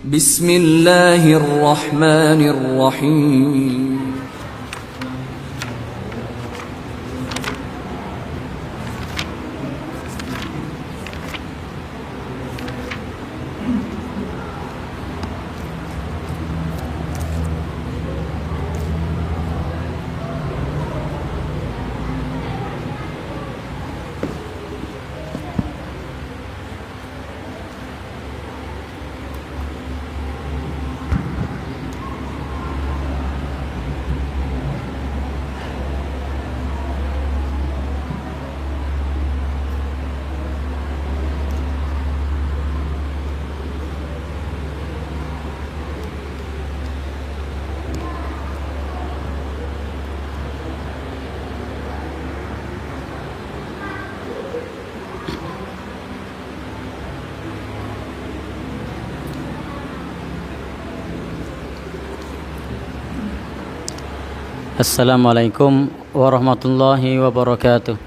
Bismillahirrahmanirrahim. Assalamualaikum warahmatullahi wabarakatuh.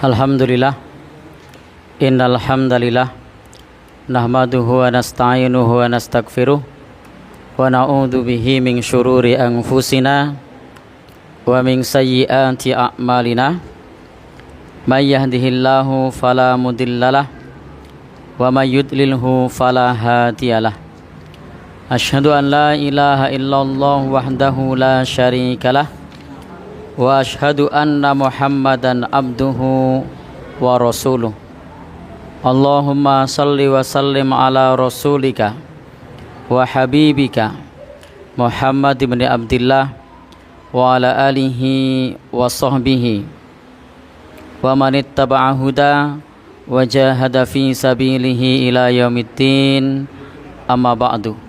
Alhamdulillah, innal hamdalillah nahmaduhu wa nasta'inuhu wa nastaghfiruh wa na'udzu bihi min syururi anfusina wa min sayyiati a'malina. May yahdihillahu fala mudhillalah wa may yudlilhu fala hadiyalah. Asyhadu an la ilaha illallah wahdahu la syarikalah wa asyhadu anna Muhammadan abduhu wa rasuluh. Allahumma salli wa sallim ala rasulika wa habibika Muhammad ibn Abdillah wa ala alihi wa sahbihi wa man ittaba'a huda wa jahada fi sabilihi ila yaumiddin. Amma ba'du.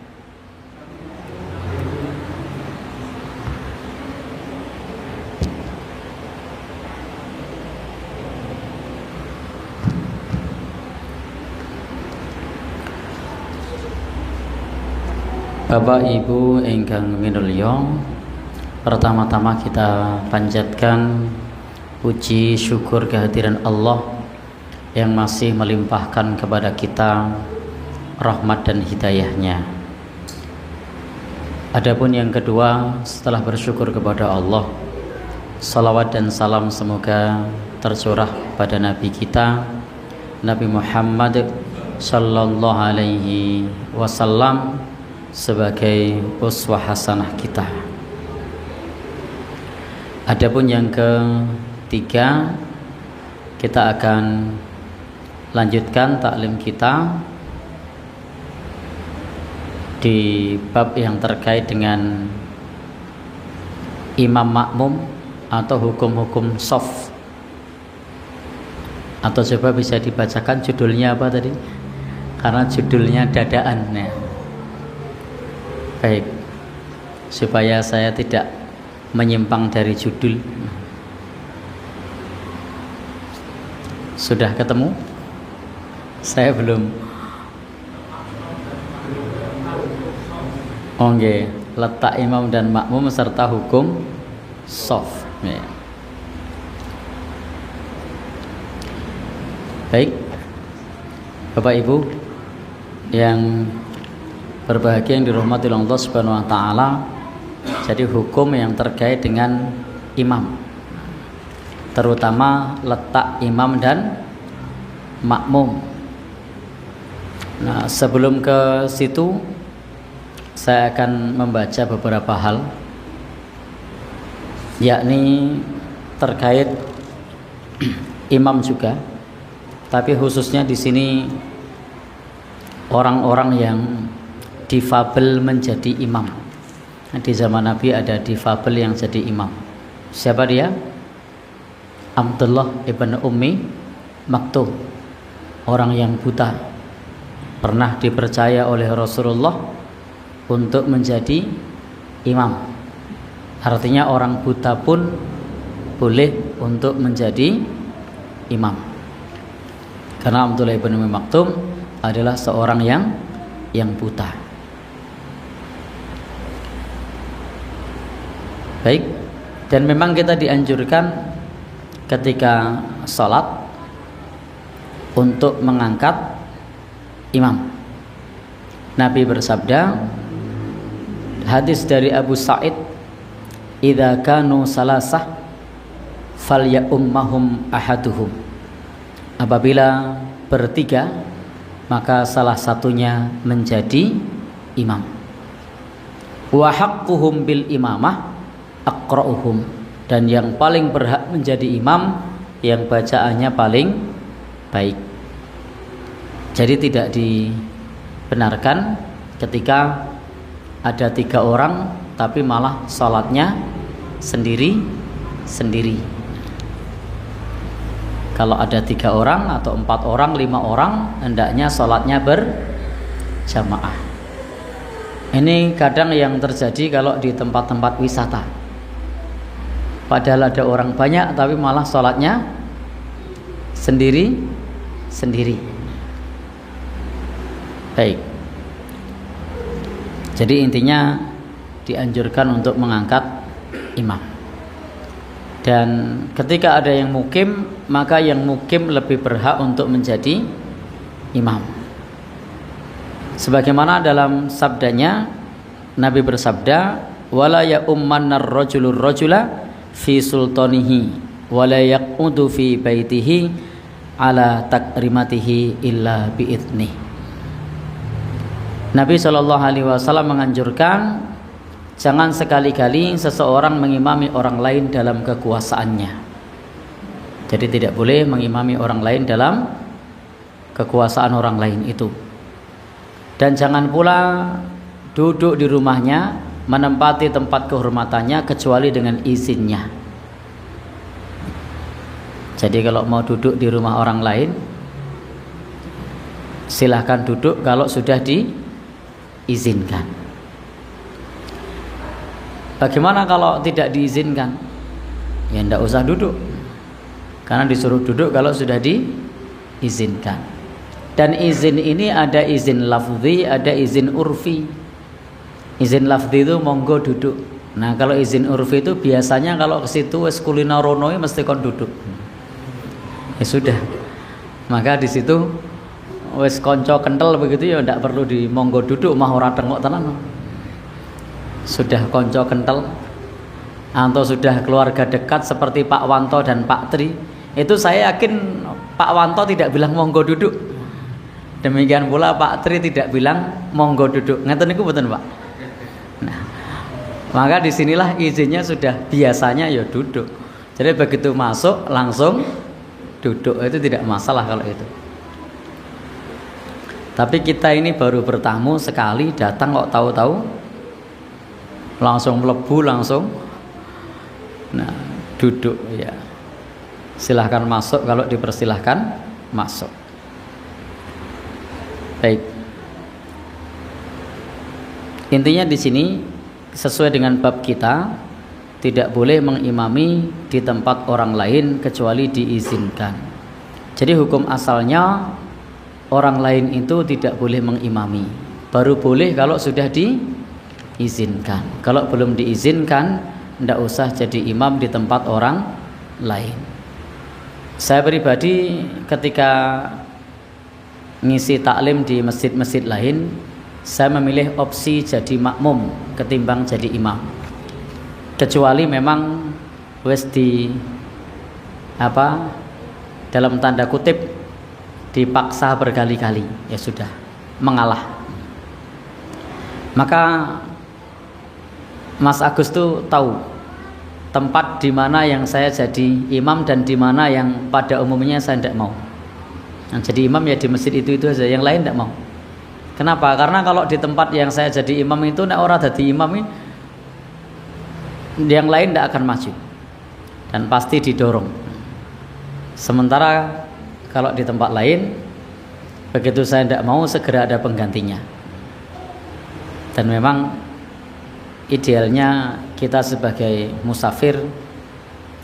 Bapak Ibu ingkang minulya, pertama-tama kita panjatkan puji syukur kehadiran Allah yang masih melimpahkan kepada kita rahmat dan hidayahnya. Adapun yang kedua, setelah bersyukur kepada Allah, salawat dan salam semoga tercurah pada Nabi kita, Nabi Muhammad sallallahu alaihi wasallam, sebagai uswah hasanah kita. Adapun yang ketiga, kita akan lanjutkan taklim kita di bab yang terkait dengan imam makmum atau hukum-hukum shaf. Atau coba bisa dibacakan judulnya apa tadi? Karena judulnya dadaan ya. Baik, supaya saya tidak menyimpang dari judul. Sudah ketemu? Saya belum. Oke, letak imam dan makmum serta hukum shaf ya. Baik, Bapak Ibu yang berbahagia yang dirahmati Allah Subhanahu wa taala. Jadi hukum yang terkait dengan imam, terutama letak imam dan makmum. Nah, sebelum ke situ saya akan membaca beberapa hal, yakni terkait imam juga, tapi khususnya di sini orang-orang yang difabel menjadi imam. Di zaman Nabi ada difabel yang jadi imam. Siapa dia? Abdullah ibn Ummi Maktum, orang yang buta, pernah dipercaya oleh Rasulullah untuk menjadi imam. Artinya orang buta pun boleh untuk menjadi imam, karena Abdullah ibn Ummi Maktum adalah seorang yang buta. Baik, dan memang kita dianjurkan ketika sholat untuk mengangkat imam. Nabi bersabda, hadis dari Abu Sa'id, idza kanu salasah falyummahum ahaduhum. Apabila bertiga, maka salah satunya menjadi imam. Wa haqquhum bil imamah aqra'uhum, dan yang paling berhak menjadi imam yang bacaannya paling baik. Jadi tidak dibenarkan ketika ada 3 orang tapi malah sholatnya sendiri-sendiri. Kalau ada 3 orang atau 4 orang, 5 orang, hendaknya sholatnya berjamaah. Ini kadang yang terjadi kalau di tempat-tempat wisata. Padahal ada orang banyak tapi malah sholatnya sendiri-sendiri. Baik. Jadi intinya dianjurkan untuk mengangkat imam. Dan ketika ada yang mukim, maka yang mukim lebih berhak untuk menjadi imam. Sebagaimana dalam sabdanya, Nabi bersabda, wala ya ummanar rajulur rajula fi sultanihi wala yaqudu fi baitihi ala takrimatihi illa bi'idnih. Nabi SAW menganjurkan jangan sekali-kali seseorang mengimami orang lain dalam kekuasaannya. Jadi tidak boleh mengimami orang lain dalam kekuasaan orang lain itu. Dan jangan pula duduk di rumahnya menempati tempat kehormatannya kecuali dengan izinnya. Jadi kalau mau duduk di rumah orang lain, silahkan duduk kalau sudah diizinkan. Bagaimana kalau tidak diizinkan? Ya tidak usah duduk, karena disuruh duduk kalau sudah diizinkan. Dan izin ini ada izin lafzi, ada izin urfi. Izin lafzi itu monggo duduk. Nah kalau izin urfi itu biasanya kalau ke situ wis kulino rono mesti kon duduk. Ya sudah. Maka di situ wis konco kental begitu ya ndak perlu di monggo duduk, mah ora tengok tenan. Sudah konco kental atau sudah keluarga dekat seperti Pak Wanto dan Pak Tri, itu saya yakin Pak Wanto tidak bilang monggo duduk. Demikian pula Pak Tri tidak bilang monggo duduk. Ngeten niku mboten, Pak. Nah, maka disinilah izinnya sudah biasanya ya duduk. Jadi begitu masuk langsung duduk, itu tidak masalah kalau itu. Tapi kita ini baru bertamu sekali, datang kok tahu-tahu langsung mlebu langsung. Nah, duduk ya. Silahkan masuk kalau dipersilahkan masuk. Baik. Intinya di sini sesuai dengan bab kita, tidak boleh mengimami di tempat orang lain kecuali diizinkan. Jadi hukum asalnya orang lain itu tidak boleh mengimami. Baru boleh kalau sudah diizinkan. Kalau belum diizinkan, tidak usah jadi imam di tempat orang lain. Saya pribadi ketika ngisi taklim di masjid-masjid lain, saya memilih opsi jadi makmum ketimbang jadi imam. Kecuali memang wis di dalam tanda kutip dipaksa berkali-kali, ya sudah mengalah. Maka Mas Agus tuh tahu tempat di mana yang saya jadi imam dan di mana yang pada umumnya saya tidak mau. Nah, jadi imam ya di masjid itu saja, yang lain tidak mau. Kenapa? Karena kalau di tempat yang saya jadi imam itu nek ora dadi imam ini, yang lain tidak akan maju dan pasti didorong. Sementara kalau di tempat lain, begitu saya tidak mau segera ada penggantinya. Dan memang idealnya kita sebagai musafir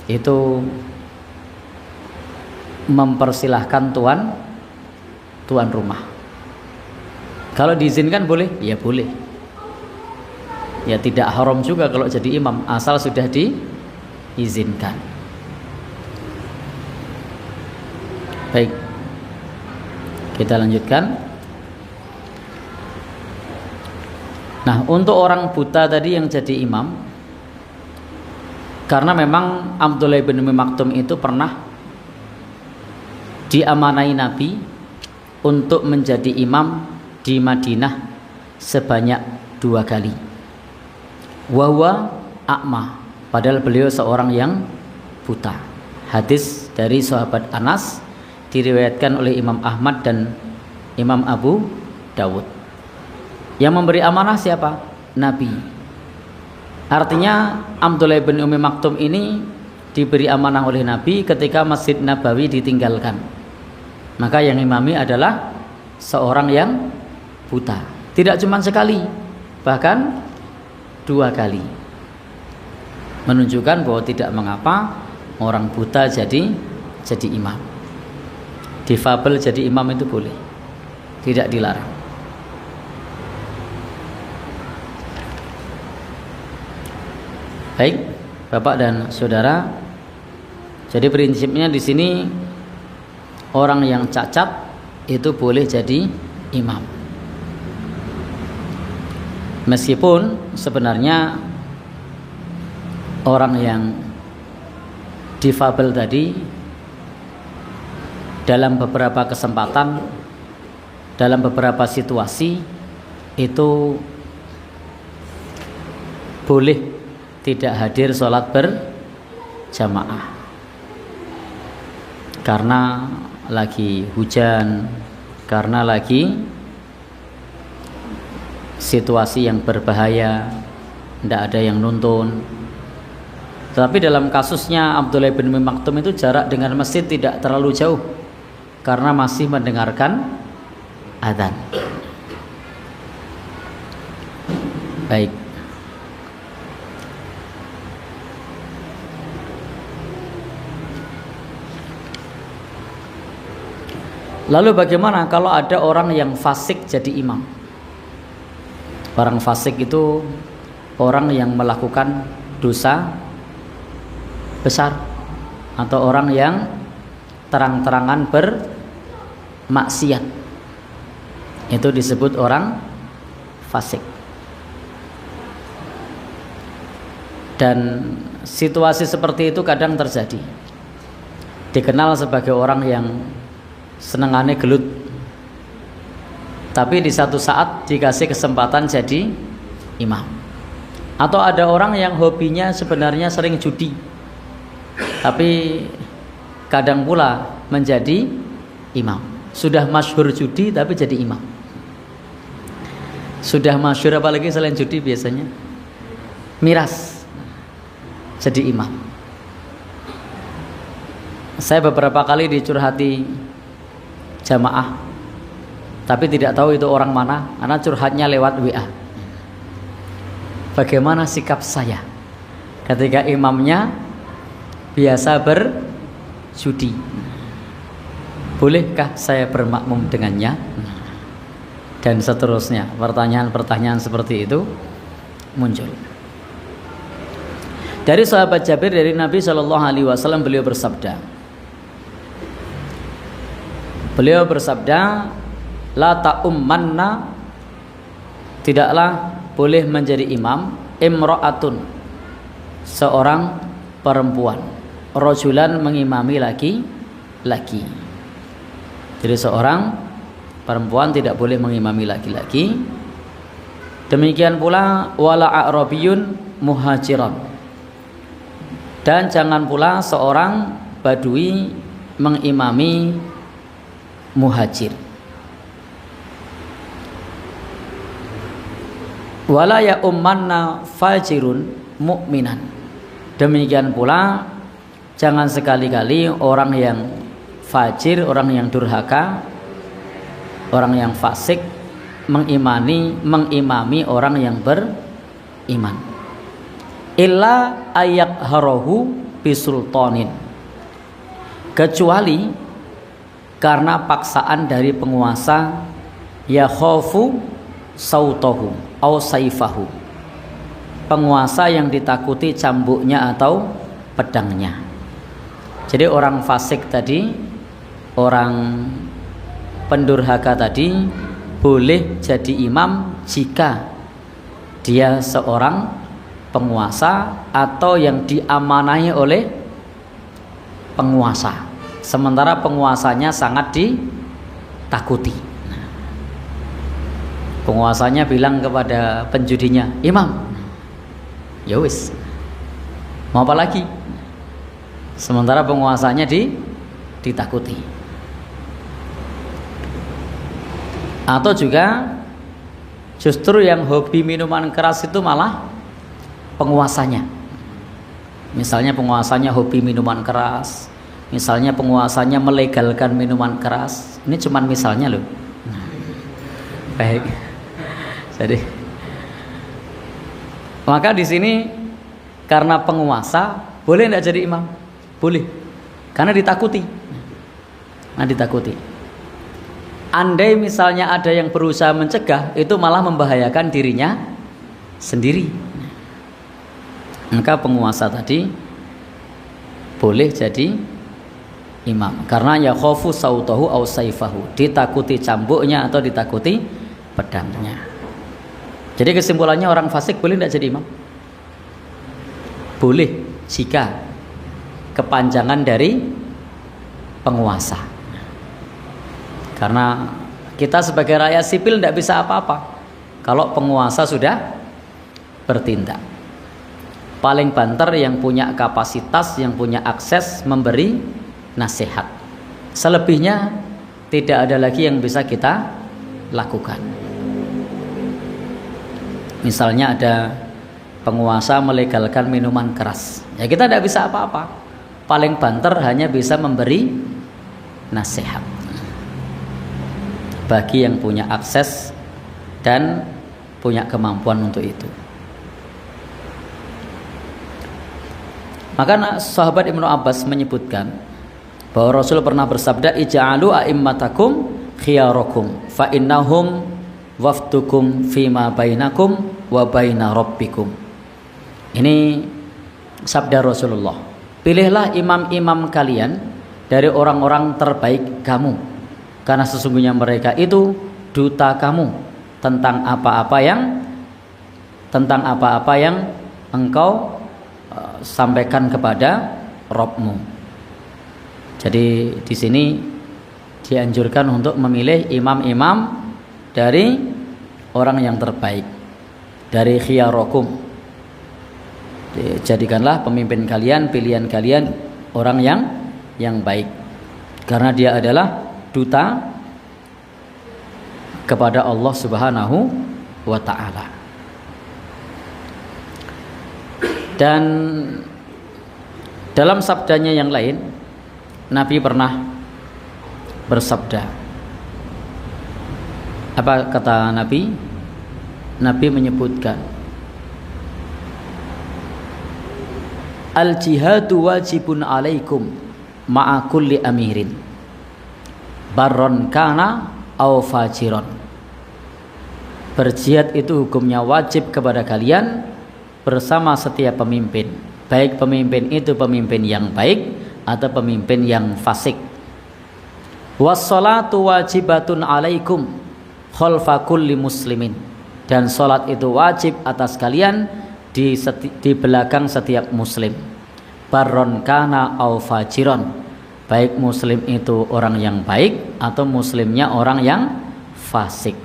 itu mempersilahkan tuan rumah. Kalau diizinkan boleh, ya boleh. Ya tidak haram juga kalau jadi imam asal sudah diizinkan. Baik, kita lanjutkan. Nah, untuk orang buta tadi yang jadi imam, karena memang Abdullah bin Umi Maktum itu pernah diamanai Nabi untuk menjadi imam di Madinah sebanyak 2 kali. Wahwa a'ma, padahal beliau seorang yang buta. Hadis dari sahabat Anas diriwayatkan oleh Imam Ahmad dan Imam Abu Dawud. Yang memberi amanah siapa? Nabi. Artinya Abdullah bin Umi Maktum ini diberi amanah oleh Nabi ketika Masjid Nabawi ditinggalkan. Maka yang imami adalah seorang yang buta. Tidak cuma sekali, bahkan 2 kali. Menunjukkan bahwa tidak mengapa orang buta jadi imam. Difabel jadi imam itu boleh, tidak dilarang. Baik, Bapak dan Saudara. Jadi prinsipnya di sini orang yang cacat itu boleh jadi imam. Meskipun sebenarnya orang yang difabel tadi dalam beberapa kesempatan, dalam beberapa situasi itu boleh tidak hadir sholat berjamaah karena lagi hujan, karena lagi situasi yang berbahaya, tidak ada yang nuntun. Tapi dalam kasusnya Abdullah bin Umi Maktum itu jarak dengan masjid tidak terlalu jauh karena masih mendengarkan adzan. Baik. Lalu bagaimana kalau ada orang yang fasik jadi imam? Orang fasik itu orang yang melakukan dosa besar atau orang yang terang-terangan bermaksiat. Itu disebut orang fasik. Dan situasi seperti itu kadang terjadi. Dikenal sebagai orang yang senengane gelut, tapi di satu saat dikasih kesempatan jadi imam. Atau ada orang yang hobinya sebenarnya sering judi, tapi kadang pula menjadi imam. Sudah masyhur judi tapi jadi imam. Sudah masyhur apalagi selain judi biasanya miras, jadi imam. Saya beberapa kali dicurhati jamaah, tapi tidak tahu itu orang mana karena curhatnya lewat WA. Bagaimana sikap saya ketika imamnya biasa berjudi? Bolehkah saya bermakmum dengannya? Dan seterusnya, pertanyaan-pertanyaan seperti itu muncul. Dari sahabat Jabir dari Nabi SAW, beliau bersabda, la ta'ummanna, tidaklah boleh menjadi imam, imra'atun, seorang perempuan, rajulan mengimami laki-laki. Jadi seorang perempuan tidak boleh mengimami laki-laki. Demikian pula wala a'rabiyun muhajiran, dan jangan pula seorang badui mengimami muhajir. Wala ya ummanna fajirun mu'minan, demikian pula jangan sekali-kali orang yang fajir, orang yang durhaka, orang yang fasik mengimami orang yang beriman. Illa ayak harahu bisultanin, kecuali karena paksaan dari penguasa, ya khofu sautahu au saifahu, penguasa yang ditakuti cambuknya atau pedangnya. Jadi orang fasik tadi, orang pendurhaka tadi boleh jadi imam jika dia seorang penguasa atau yang diamanai oleh penguasa, sementara penguasanya sangat ditakuti. Penguasanya bilang kepada penjudinya, "Imam, ya wis, mau apa lagi?" Sementara penguasanya ditakuti. Atau juga justru yang hobi minuman keras itu malah penguasanya. Misalnya penguasanya hobi minuman keras, misalnya penguasanya melegalkan minuman keras. Ini cuman misalnya loh. Baik. Jadi maka di sini karena penguasa boleh tidak jadi imam? Boleh. Karena ditakuti. Nah, ditakuti. Andai misalnya ada yang berusaha mencegah, itu malah membahayakan dirinya sendiri. Maka penguasa tadi boleh jadi imam karena ya khofu sautahu au saifahu, ditakuti cambuknya atau ditakuti pedangnya. Jadi kesimpulannya orang fasik boleh tidak jadi imam? Boleh jika kepanjangan dari penguasa. Karena kita sebagai rakyat sipil tidak bisa apa-apa kalau penguasa sudah bertindak. Paling banter yang punya kapasitas, yang punya akses memberi nasihat. Selebihnya tidak ada lagi yang bisa kita lakukan. Misalnya ada penguasa melegalkan minuman keras, ya kita tidak bisa apa-apa. Paling banter hanya bisa memberi nasihat bagi yang punya akses dan punya kemampuan untuk itu. Maka sahabat Ibnu Abbas menyebutkan bahwa Rasul pernah bersabda, ij'alu a'immatakum khiyarakum fa innahum wafdukum fima bainakum wa baina rabbikum. Ini sabda Rasulullah. Pilihlah imam-imam kalian dari orang-orang terbaik kamu, karena sesungguhnya mereka itu duta kamu tentang apa-apa yang engkau sampaikan kepada Rabbmu. Jadi di sini dianjurkan untuk memilih imam-imam dari orang yang terbaik, dari khiyarakum. Jadikanlah pemimpin kalian, pilihan kalian orang yang baik, karena dia adalah duta kepada Allah Subhanahu wa ta'ala. Dan dalam sabdanya yang lain, Nabi pernah bersabda. Apa kata Nabi? Nabi menyebutkan, al-jihadu wajibun alaikum ma'a kulli amirin barron kana au fajiron. Berjihad itu hukumnya wajib kepada kalian bersama setiap pemimpin, baik pemimpin itu pemimpin yang baik atau pemimpin yang fasik. Wassalatu wajibatun alaikum khalfa kulli muslimin. Dan salat itu wajib atas kalian di belakang setiap muslim. Barron kana au fajiron, baik muslim itu orang yang baik atau muslimnya orang yang fasik.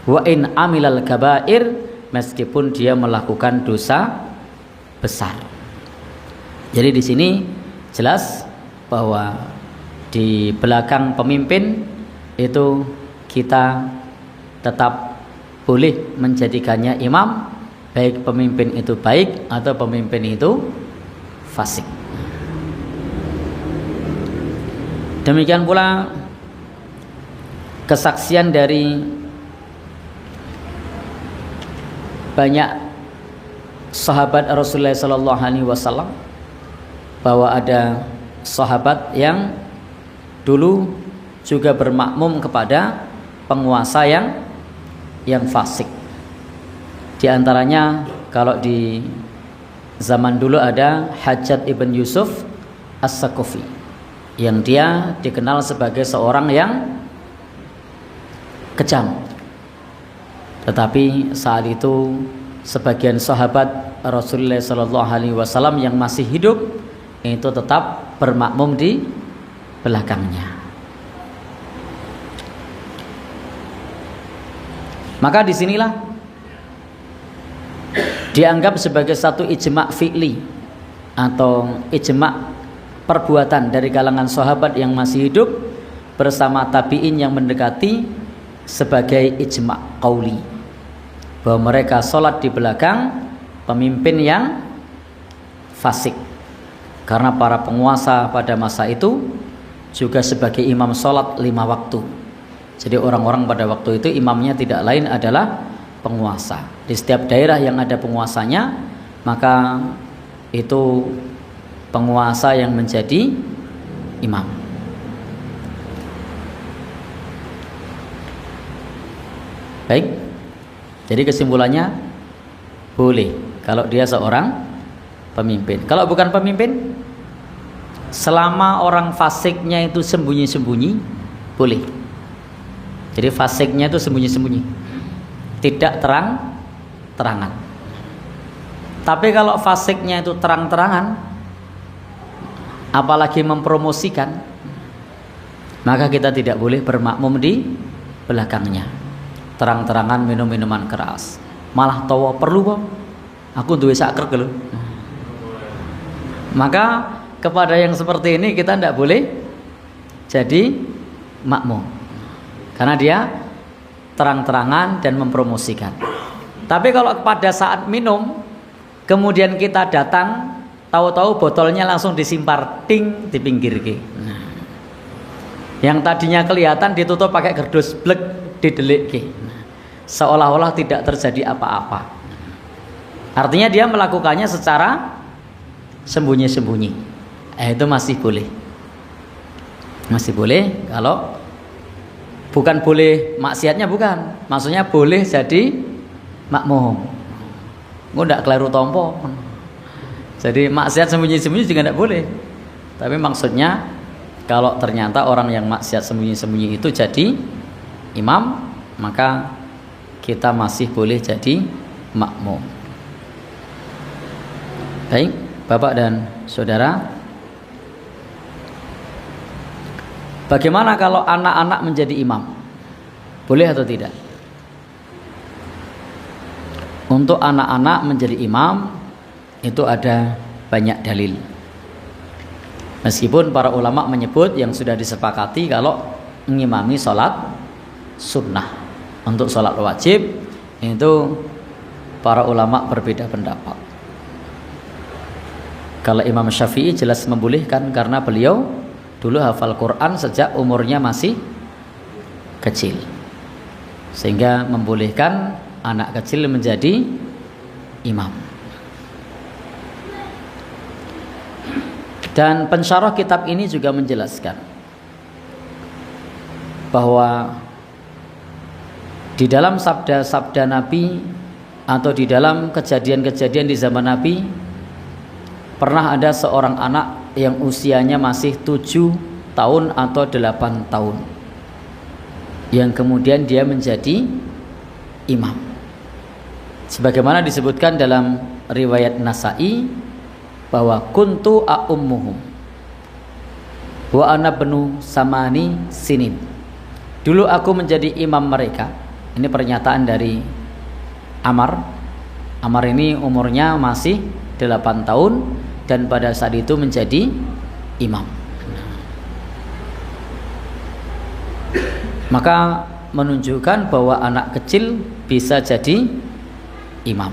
Wa in amilal kabair, meskipun dia melakukan dosa besar. Jadi di sini jelas bahwa di belakang pemimpin itu kita tetap boleh menjadikannya imam, baik pemimpin itu baik atau pemimpin itu fasik. Demikian pula kesaksian dari banyak sahabat Rasulullah sallallahu alaihi wasallam bahwa ada sahabat yang dulu juga bermakmum kepada penguasa yang fasik. Di antaranya kalau di zaman dulu ada Hajjaj ibn Yusuf As-Saqafi, yang dia dikenal sebagai seorang yang kejam. Tetapi saat itu sebagian sahabat Rasulullah SAW yang masih hidup itu tetap bermakmum di belakangnya. Maka disinilah dianggap sebagai satu ijma' fi'li atau ijma' perbuatan dari kalangan sahabat yang masih hidup bersama tabi'in yang mendekati sebagai ijma' qauli, bahwa mereka sholat di belakang pemimpin yang fasik, karena para penguasa pada masa itu juga sebagai imam sholat 5 waktu. Jadi orang-orang pada waktu itu imamnya tidak lain adalah penguasa. Di setiap daerah yang ada penguasanya, maka itu penguasa yang menjadi imam. Baik, jadi kesimpulannya boleh kalau dia seorang pemimpin. Kalau bukan pemimpin, selama orang fasiknya itu sembunyi-sembunyi, boleh. Jadi fasiknya itu sembunyi-sembunyi, tidak terang-terangan. Tapi kalau fasiknya itu terang-terangan, apalagi mempromosikan, maka kita tidak boleh bermakmum di belakangnya. Terang-terangan minum minuman keras, malah tawa perlu bang, aku duwe saker lho. Maka kepada yang seperti ini kita tidak boleh jadi makmum, karena dia terang-terangan dan mempromosikan. Tapi kalau pada saat minum kemudian kita datang, tahu-tahu botolnya langsung disimpar ting di pinggir ke. Yang tadinya kelihatan ditutup pakai kerdus blek didelik ke. Seolah-olah tidak terjadi apa-apa. Artinya dia melakukannya secara sembunyi-sembunyi. Itu masih boleh. Masih boleh kalau bukan boleh maksiatnya, bukan. Maksudnya boleh jadi makmum. Nggak keliru tompo. Jadi maksiat sembunyi-sembunyi juga tidak boleh. Tapi maksudnya kalau ternyata orang yang maksiat sembunyi-sembunyi itu jadi imam, maka kita masih boleh jadi makmum. Baik, Bapak dan Saudara, bagaimana kalau anak-anak menjadi imam? Boleh atau tidak? Untuk anak-anak menjadi imam itu ada banyak dalil. Meskipun para ulama menyebut yang sudah disepakati kalau mengimami sholat sunnah. Untuk sholat wajib itu para ulama berbeda pendapat. Kalau Imam Syafi'i jelas membolehkan karena beliau dulu hafal Quran sejak umurnya masih kecil, sehingga membolehkan anak kecil menjadi imam. Dan pensyarah kitab ini juga menjelaskan bahwa di dalam sabda-sabda Nabi atau di dalam kejadian-kejadian di zaman Nabi, pernah ada seorang anak yang usianya masih 7 tahun atau 8 tahun yang kemudian dia menjadi imam. Sebagaimana disebutkan dalam riwayat Nasa'i bahwa kuntu a'ummuhum wa ana benu samani sinin. Dulu aku menjadi imam mereka. Ini pernyataan dari Amar. Amar ini umurnya masih 8 tahun dan pada saat itu menjadi imam. Maka menunjukkan bahwa anak kecil bisa jadi imam.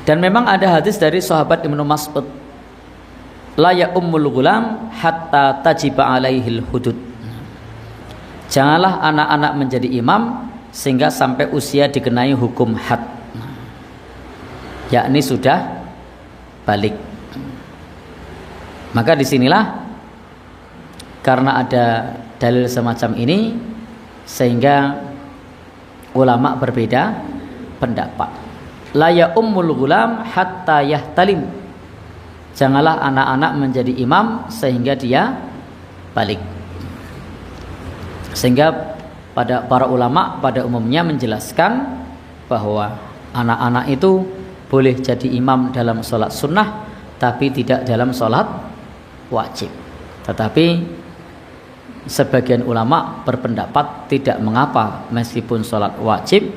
Dan memang ada hadis dari sahabat Ibnu Mas'ud, la ya ummul gulam hatta tajiba alaihil hudud. Janganlah anak-anak menjadi imam sehingga sampai usia dikenai hukum had, yakni sudah balik. Maka disinilah karena ada dalil semacam ini sehingga ulama berbeda pendapat. La ya ummul gulam hatta yahtalim. Janganlah anak-anak menjadi imam sehingga dia balik. Sehingga para ulama pada umumnya menjelaskan bahwa anak-anak itu boleh jadi imam dalam sholat sunnah tapi tidak dalam sholat wajib. Tetapi sebagian ulama berpendapat tidak mengapa meskipun sholat wajib,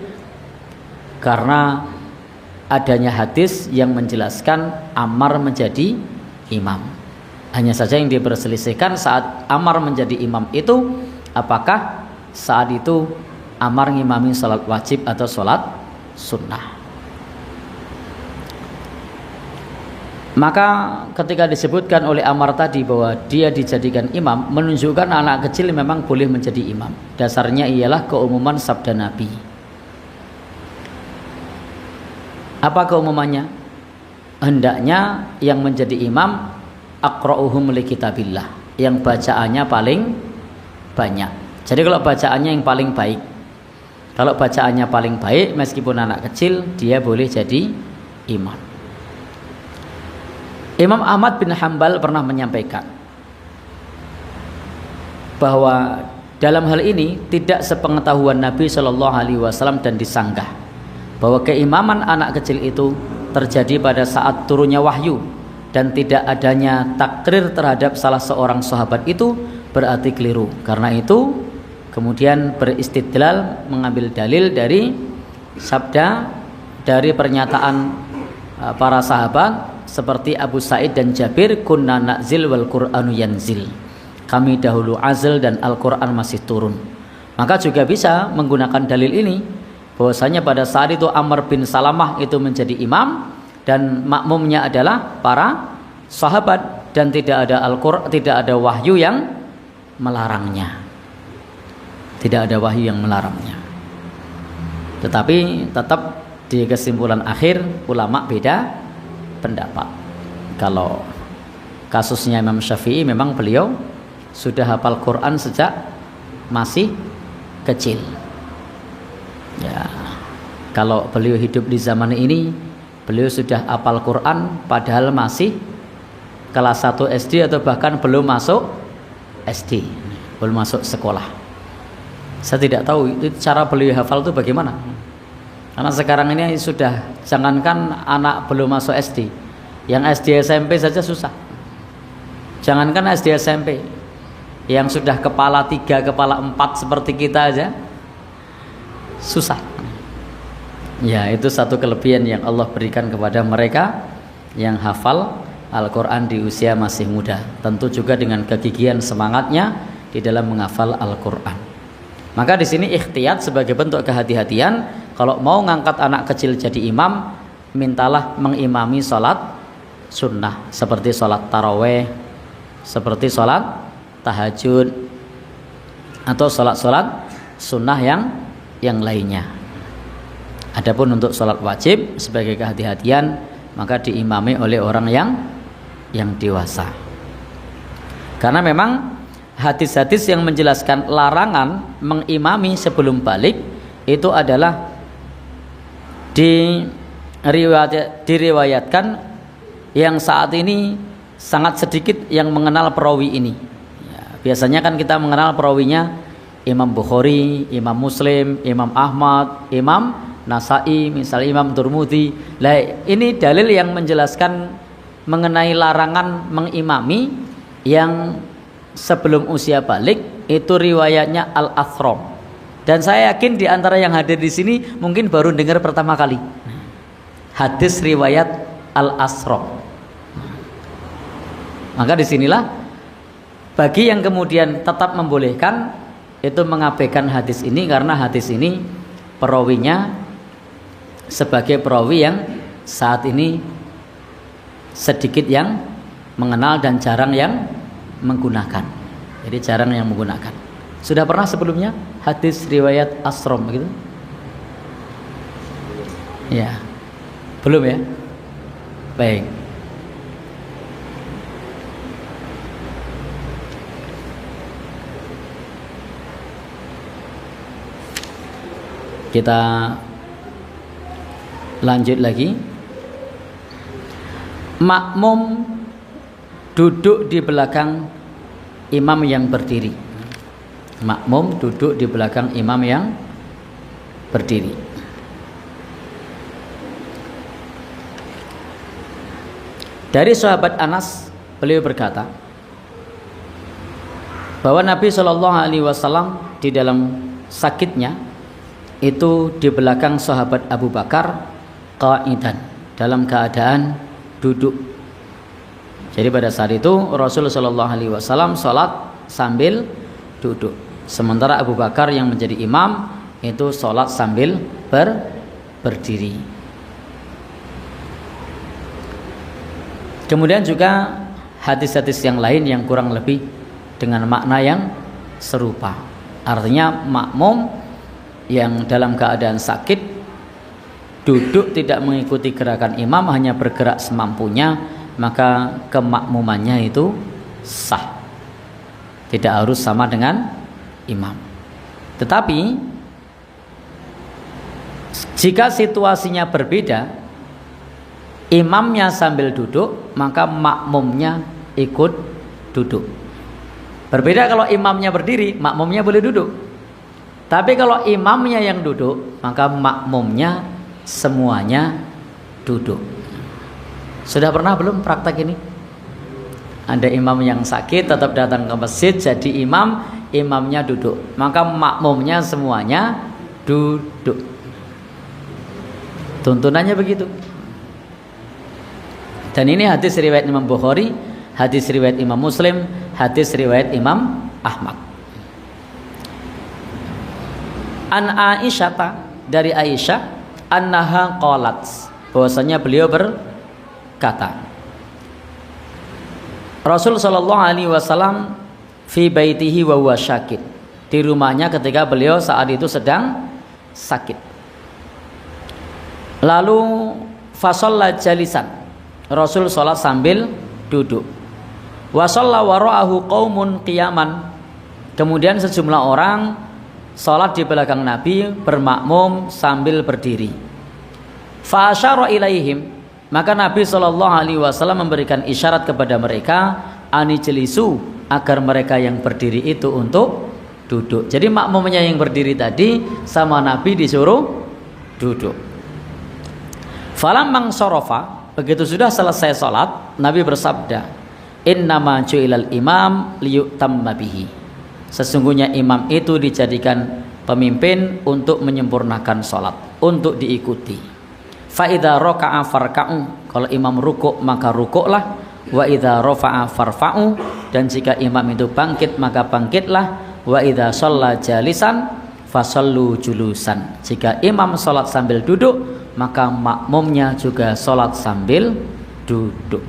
karena adanya hadis yang menjelaskan Ammar menjadi imam. Hanya saja yang diperselisihkan saat Ammar menjadi imam itu, apakah saat itu Ammar ngimami sholat wajib atau sholat sunnah. Maka ketika disebutkan oleh Ammar tadi bahwa dia dijadikan imam, menunjukkan anak kecil memang boleh menjadi imam. Dasarnya ialah keumuman sabda Nabi. Apa keumumannya? Hendaknya yang menjadi imam aqra'uhum li kitabillah, yang bacaannya paling banyak. Jadi kalau bacaannya yang paling baik, kalau bacaannya paling baik meskipun anak kecil, dia boleh jadi imam. Imam Ahmad bin Hanbal pernah menyampaikan bahwa dalam hal ini tidak sepengetahuan Nabi Shallallahu Alaihi Wasallam dan disanggah bahwa keimaman anak kecil itu terjadi pada saat turunnya wahyu, dan tidak adanya takrir terhadap salah seorang sahabat itu berarti keliru. Karena itu kemudian beristidlal, mengambil dalil dari sabda, dari pernyataan para sahabat seperti Abu Sa'id dan Jabir, kunna na'zil wal Qur'anu yanzil, kami dahulu azal dan Al-Quran masih turun. Maka juga bisa menggunakan dalil ini bahwasanya pada saat itu Amr bin Salamah itu menjadi imam dan makmumnya adalah para sahabat, dan tidak ada Al-Qur'an, tidak ada wahyu yang melarangnya. Tidak ada wahyu yang melarangnya. Tetapi tetap di kesimpulan akhir ulama beda pendapat. Kalau kasusnya Imam Syafi'i, memang beliau sudah hafal Quran sejak masih kecil. Ya, kalau beliau hidup di zaman ini, beliau sudah hafal Quran padahal masih kelas 1 SD atau bahkan belum masuk SD, belum masuk sekolah. Saya tidak tahu itu cara beliau hafal itu bagaimana. Karena sekarang ini sudah, jangankan anak belum masuk SD, yang SD SMP saja susah. Jangankan SD SMP, yang sudah kepala 3, kepala 4 seperti kita aja susah. Ya, itu satu kelebihan yang Allah berikan kepada mereka yang hafal Al-Quran di usia masih muda. Tentu juga dengan kegigihan semangatnya di dalam menghafal Al-Quran. Maka di sini ikhtiyat sebagai bentuk kehati-hatian. Kalau mau ngangkat anak kecil jadi imam, mintalah mengimami sholat sunnah seperti sholat taraweh, seperti sholat tahajud, atau sholat-sholat sunnah yang lainnya. Adapun untuk sholat wajib sebagai kehati-hatian, maka diimami oleh orang yang dewasa. Karena memang hadis-hadis yang menjelaskan larangan mengimami sebelum balik itu adalah diriwayatkan yang saat ini sangat sedikit yang mengenal perawi ini. Ya, biasanya kan kita mengenal perawinya Imam Bukhari, Imam Muslim, Imam Ahmad, Imam Nasai, misalnya Imam Turmudi. Lah, ini dalil yang menjelaskan mengenai larangan mengimami yang sebelum usia balik, itu riwayatnya Al-Athram. Dan saya yakin di antara yang hadir di sini mungkin baru dengar pertama kali hadis riwayat Al-Athram. Maka disinilah bagi yang kemudian tetap membolehkan itu mengabaikan hadis ini, karena hadis ini perawinya sebagai perawi yang saat ini sedikit yang mengenal dan jarang yang menggunakan. Jadi jarang yang menggunakan. Sudah pernah sebelumnya hadis riwayat Asram gitu? Ya. Belum ya? Baik. Kita lanjut lagi. Makmum duduk di belakang imam yang berdiri. Makmum duduk di belakang imam yang berdiri. Dari sahabat Anas, beliau berkata bahwa Nabi SAW di dalam sakitnya itu di belakang sahabat Abu Bakar qa'idan, dalam keadaan duduk. Jadi pada saat itu Rasulullah SAW sholat sambil duduk, sementara Abu Bakar yang menjadi imam itu sholat sambil berdiri. Kemudian juga hadis-hadis yang lain yang kurang lebih dengan makna yang serupa. Artinya makmum yang dalam keadaan sakit duduk tidak mengikuti gerakan imam, hanya bergerak semampunya, maka kemakmumannya itu sah, tidak harus sama dengan imam. Tetapi jika situasinya berbeda, imamnya sambil duduk, maka makmumnya ikut duduk. Berbeda kalau imamnya berdiri, makmumnya boleh duduk. Tapi kalau imamnya yang duduk, maka makmumnya semuanya duduk. Sudah pernah belum praktek ini? Ada imam yang sakit tetap datang ke masjid jadi imam, imamnya duduk, maka makmumnya semuanya duduk. Tuntunannya begitu. Dan ini hadis riwayat Imam Bukhari, hadis riwayat Imam Muslim, hadis riwayat Imam Ahmad. An Aisyata, dari Aisyah, annaha qalat, bahwasanya beliau berkata, Rasul sallallahu alaihi wasallam fi baitihi wa huwa syakit, di rumahnya ketika beliau saat itu sedang sakit. Lalu fasalla jalisan, Rasul salat sambil duduk. Wa shalla wara'ahu qaumun qiyaman, kemudian sejumlah orang salat di belakang Nabi bermakmum sambil berdiri. Fa asyara ilaihim, maka Nabi SAW memberikan isyarat kepada mereka, anijlisu, agar mereka yang berdiri itu untuk duduk. Jadi makmumnya yang berdiri tadi sama Nabi disuruh duduk. Falamman sarafa, begitu sudah selesai salat, Nabi bersabda, innama ju'ilal imam liyutamma bihi, sesungguhnya imam itu dijadikan pemimpin untuk menyempurnakan salat, untuk diikuti. Fa idza raka'a farka'u, kalau imam rukuk maka rukuklah. Wa idza rafa'a farfa'u, dan jika imam itu bangkit maka bangkitlah. Wa idza shalla jalisan fasallu julusan, jika imam salat sambil duduk maka makmumnya juga salat sambil duduk.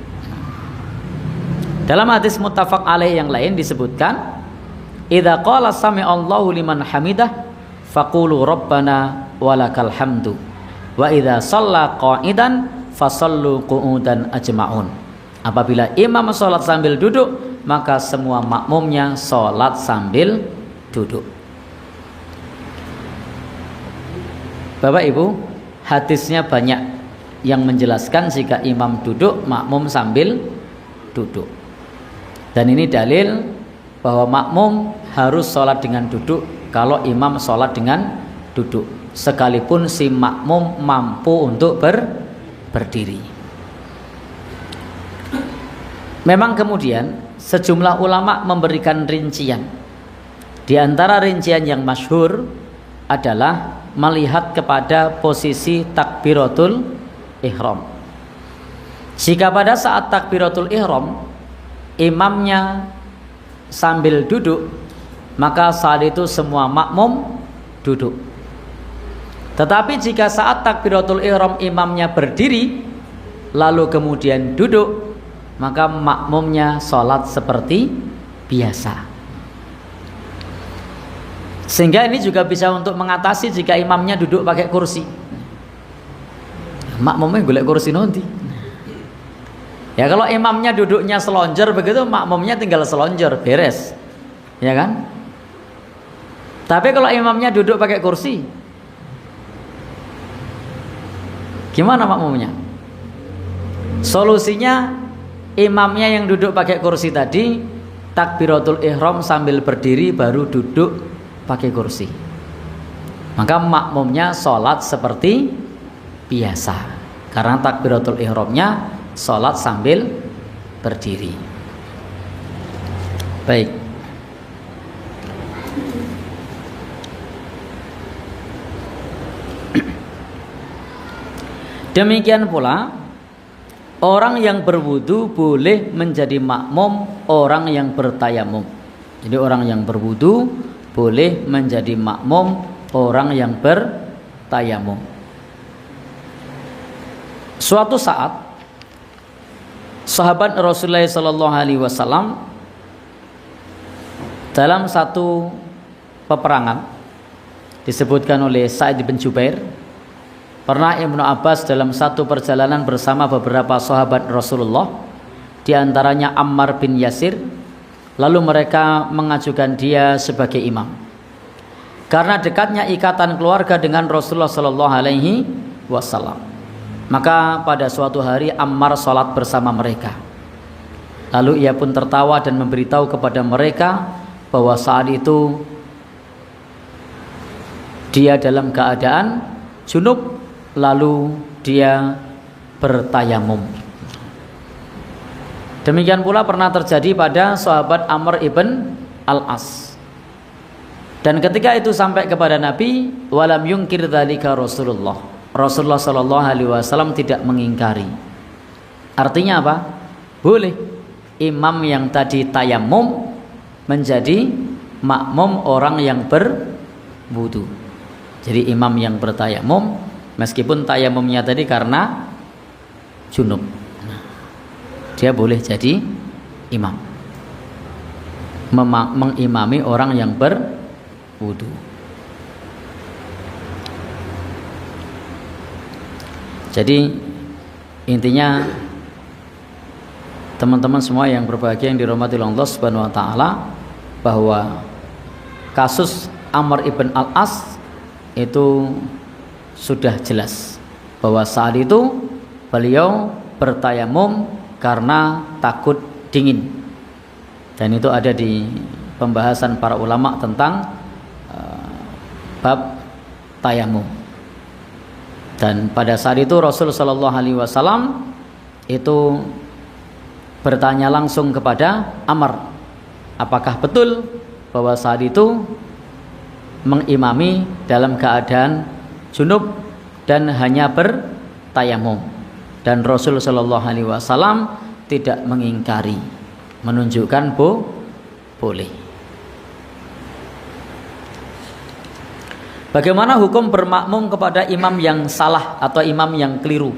Dalam hadis muttafaq alaih yang lain disebutkan, idza qala sami'allahu liman hamidah faqulu rabbana walakal hamdu, wa idza shalla qa'idan fasallu qu'udan ajma'un. Apabila imam salat sambil duduk, maka semua makmumnya salat sambil duduk. Bapak Ibu, hadisnya banyak yang menjelaskan jika imam duduk, makmum sambil duduk. Dan ini dalil bahwa makmum harus sholat dengan duduk kalau imam sholat dengan duduk, sekalipun si makmum mampu untuk berdiri. Memang kemudian sejumlah ulama memberikan rincian. Di antara rincian yang masyhur adalah melihat kepada posisi takbiratul ihram. Jika pada saat takbiratul ihram imamnya sambil duduk, maka saat itu semua makmum duduk. Tetapi jika saat takbiratul ihram imamnya berdiri lalu kemudian duduk, maka makmumnya sholat seperti biasa. Sehingga ini juga bisa untuk mengatasi jika imamnya duduk pakai kursi. Makmumnya golek kursi nanti. Ya kalau imamnya duduknya selonjor begitu, makmumnya tinggal selonjor, beres. Ya kan? Tapi kalau imamnya duduk pakai kursi, gimana makmumnya? Solusinya, imamnya yang duduk pakai kursi tadi takbiratul ihram sambil berdiri baru duduk pakai kursi. Maka makmumnya sholat seperti biasa, karena takbiratul ihramnya sholat sambil berdiri. Baik. Demikian pula orang yang berwudu boleh menjadi makmum orang yang bertayamum. Jadi orang yang berwudu boleh menjadi makmum orang yang bertayamum. Suatu saat sahabat Rasulullah SAW dalam satu peperangan, disebutkan oleh Sa'id bin Jubair, pernah Ibnu Abbas dalam satu perjalanan bersama beberapa sahabat Rasulullah, di antaranya Ammar bin Yasir, lalu mereka mengajukan dia sebagai imam. Karena dekatnya ikatan keluarga dengan Rasulullah sallallahu alaihi wasallam, maka pada suatu hari Ammar sholat bersama mereka. Lalu ia pun tertawa dan memberitahu kepada mereka bahwa saat itu dia dalam keadaan junub, lalu dia bertayamum. Demikian pula pernah terjadi pada sahabat Amr ibn Al-As. Dan ketika itu sampai kepada Nabi, walam yungkir dzalika Rasulullah. Rasulullah sallallahu alaihi wasallam tidak mengingkari. Artinya apa? Boleh imam yang tadi tayamum menjadi makmum orang yang berwudu. Jadi imam yang bertayamum meskipun tayamumnya tadi karena junub, dia boleh jadi imam, mengimami orang yang berwudu. Jadi intinya teman-teman semua yang berbahagia yang dirahmati Allah Subhanahu wa taala, bahwa kasus Amr ibn Al-As itu sudah jelas bahwa saat itu beliau bertayamum karena takut dingin, dan itu ada di pembahasan para ulama tentang bab tayamum. Dan pada saat itu Rasul sallallahu alaihi wasallam itu bertanya langsung kepada Amr, apakah betul bahwa saat itu mengimami dalam keadaan junub dan hanya bertayamum. Dan Rasul sallallahu alaihi wasallam tidak mengingkari, menunjukkan boleh. Bagaimana hukum bermakmum kepada imam yang salah atau imam yang keliru?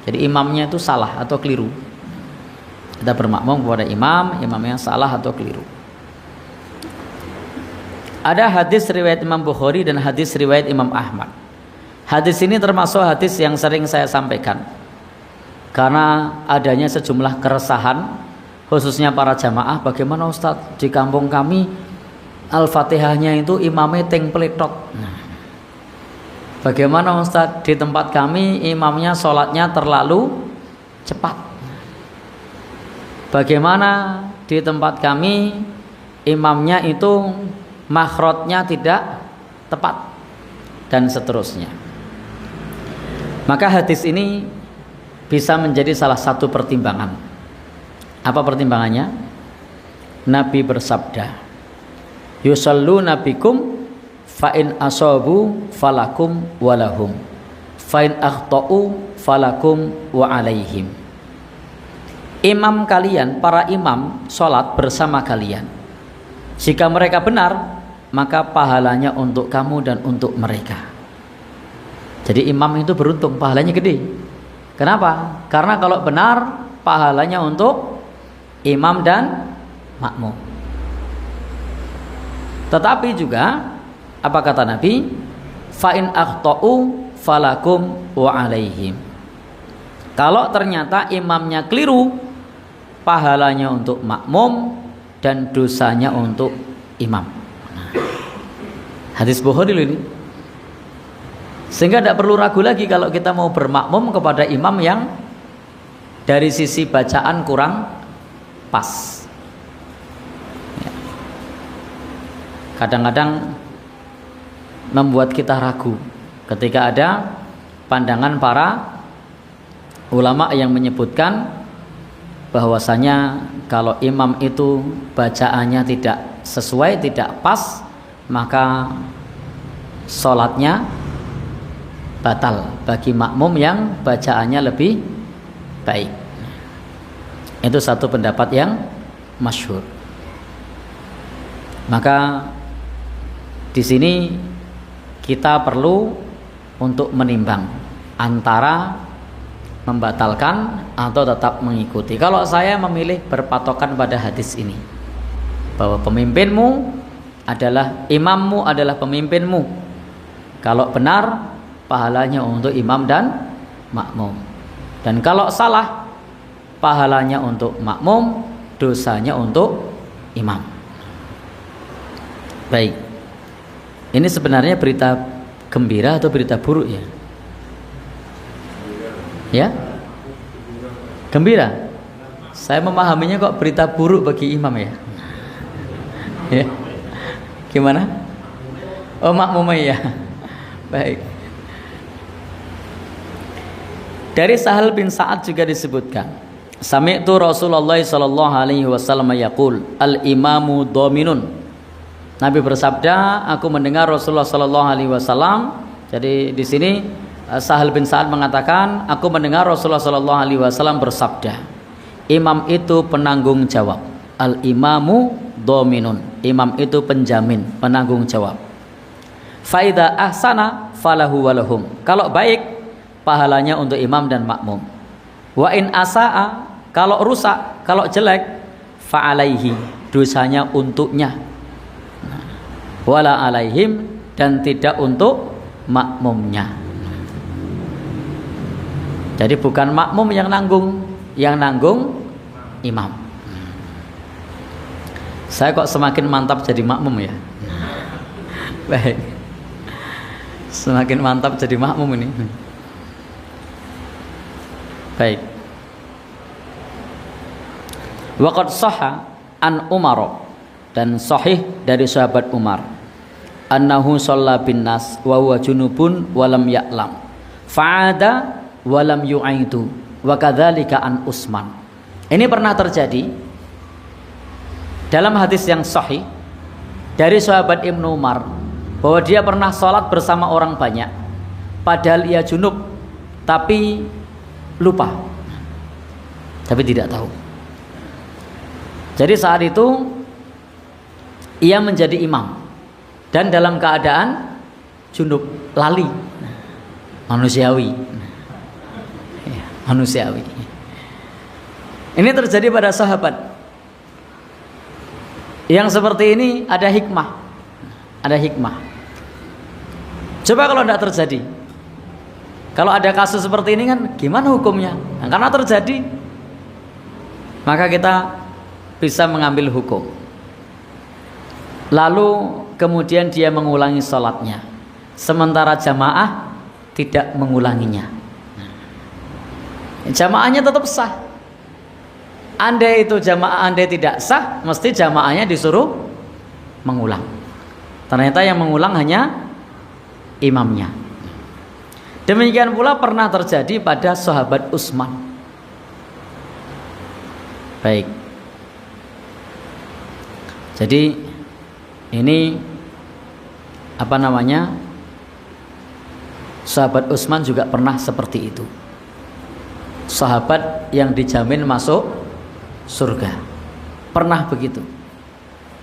Jadi imamnya itu salah atau keliru. Kita bermakmum kepada imam yang salah atau keliru. Ada hadis riwayat Imam Bukhari dan hadis riwayat Imam Ahmad. Hadis ini termasuk hadis yang sering saya sampaikan karena adanya sejumlah keresahan, khususnya para jamaah. Bagaimana Ustadz, di kampung kami Al-Fatihahnya itu imamnya teng peletot. Bagaimana Ustadz, di tempat kami imamnya sholatnya terlalu cepat. Bagaimana di tempat kami imamnya itu makhrajnya tidak tepat, dan seterusnya. Maka hadis ini bisa menjadi salah satu pertimbangan. Apa pertimbangannya? Nabi bersabda, yusalluna bikum fa in asabu falakum walahum fa in akhtau falakum wa alaihim. Imam kalian, para imam sholat bersama kalian. Jika mereka benar, maka pahalanya untuk kamu dan untuk mereka. Jadi imam itu beruntung, pahalanya gede. Kenapa? Karena kalau benar, pahalanya untuk imam dan makmum. Tetapi juga apa kata Nabi? Fa in akhtau falakum wa alaihim. Kalau ternyata imamnya keliru, pahalanya untuk makmum dan dosanya untuk imam. Hadis Bukhari ini. Sehingga tidak perlu ragu lagi kalau kita mau bermakmum kepada imam yang dari sisi bacaan kurang pas. kadang-kadang membuat kita ragu ketika ada pandangan para ulama yang menyebutkan bahwasanya kalau imam itu bacaannya tidak sesuai, tidak pas, maka sholatnya batal bagi makmum yang bacaannya lebih baik. Itu satu pendapat yang masyhur. Maka di sini kita perlu untuk menimbang antara membatalkan atau tetap mengikuti. Kalau saya memilih berpatokan pada hadis ini, bahwa pemimpinmu adalah imammu, adalah pemimpinmu. Kalau benar, pahalanya untuk imam dan makmum. Dan kalau salah, pahalanya untuk makmum, dosanya untuk imam. Baik. Ini sebenarnya berita gembira atau berita buruk ya? Ya? Gembira. Saya memahaminya kok berita buruk bagi imam ya. Ya. Gimana? Oh, makmum ya. Baik. Dari Sahal bin Sa'ad juga disebutkan, sami'tu Rasulullah sallallahu alaihi wasallam yaqul, al-imamu dhaminun. Nabi bersabda, aku mendengar Rasulullah sallallahu alaihi wasallam. Jadi di sini Sahal bin Sa'ad mengatakan, aku mendengar Rasulullah sallallahu alaihi wasallam bersabda, imam itu penanggung jawab. Al-imamu dhaminun. Imam itu penjamin, penanggung jawab. Fa idza ahsana falahu walahum. Kalau baik, pahalanya untuk imam dan makmum. Wa in asaa, kalau rusak, kalau jelek, fa alaihi, dosanya untuknya. Wala alaihim, dan tidak untuk makmumnya. Jadi bukan makmum yang nanggung imam. Saya kok semakin mantap jadi makmum ya. Baik. Semakin mantap jadi makmum ini. Baik. Waqad sahha an Umar, dan sahih dari sahabat Umar, annahu shalla bin nas wa huwa junubun wa lam ya'lam fa'ada wa lam yu'aidu wa kadzalika an Utsman. Ini pernah terjadi dalam hadis yang sahih dari sahabat Ibnu Umar, bahwa dia pernah sholat bersama orang banyak padahal ia junub, tapi lupa, tapi tidak tahu. Jadi saat itu ia menjadi imam dan dalam keadaan junub, lali, manusiawi. Manusiawi. Ini terjadi pada sahabat. Yang seperti ini ada hikmah. Ada hikmah. Coba kalau tidak terjadi. Kalau ada kasus seperti ini kan gimana hukumnya? Nah, karena terjadi, maka kita bisa mengambil hukum. Lalu kemudian dia mengulangi sholatnya, sementara jamaah tidak mengulanginya. Jamaahnya tetap sah. Andai itu jamaah, andai tidak sah, mesti jamaahnya disuruh mengulang. Ternyata yang mengulang hanya imamnya. Demikian pula pernah terjadi pada sahabat Utsman. Baik. Jadi ini apa namanya? Sahabat Utsman juga pernah seperti itu. Sahabat yang dijamin masuk surga. Pernah begitu.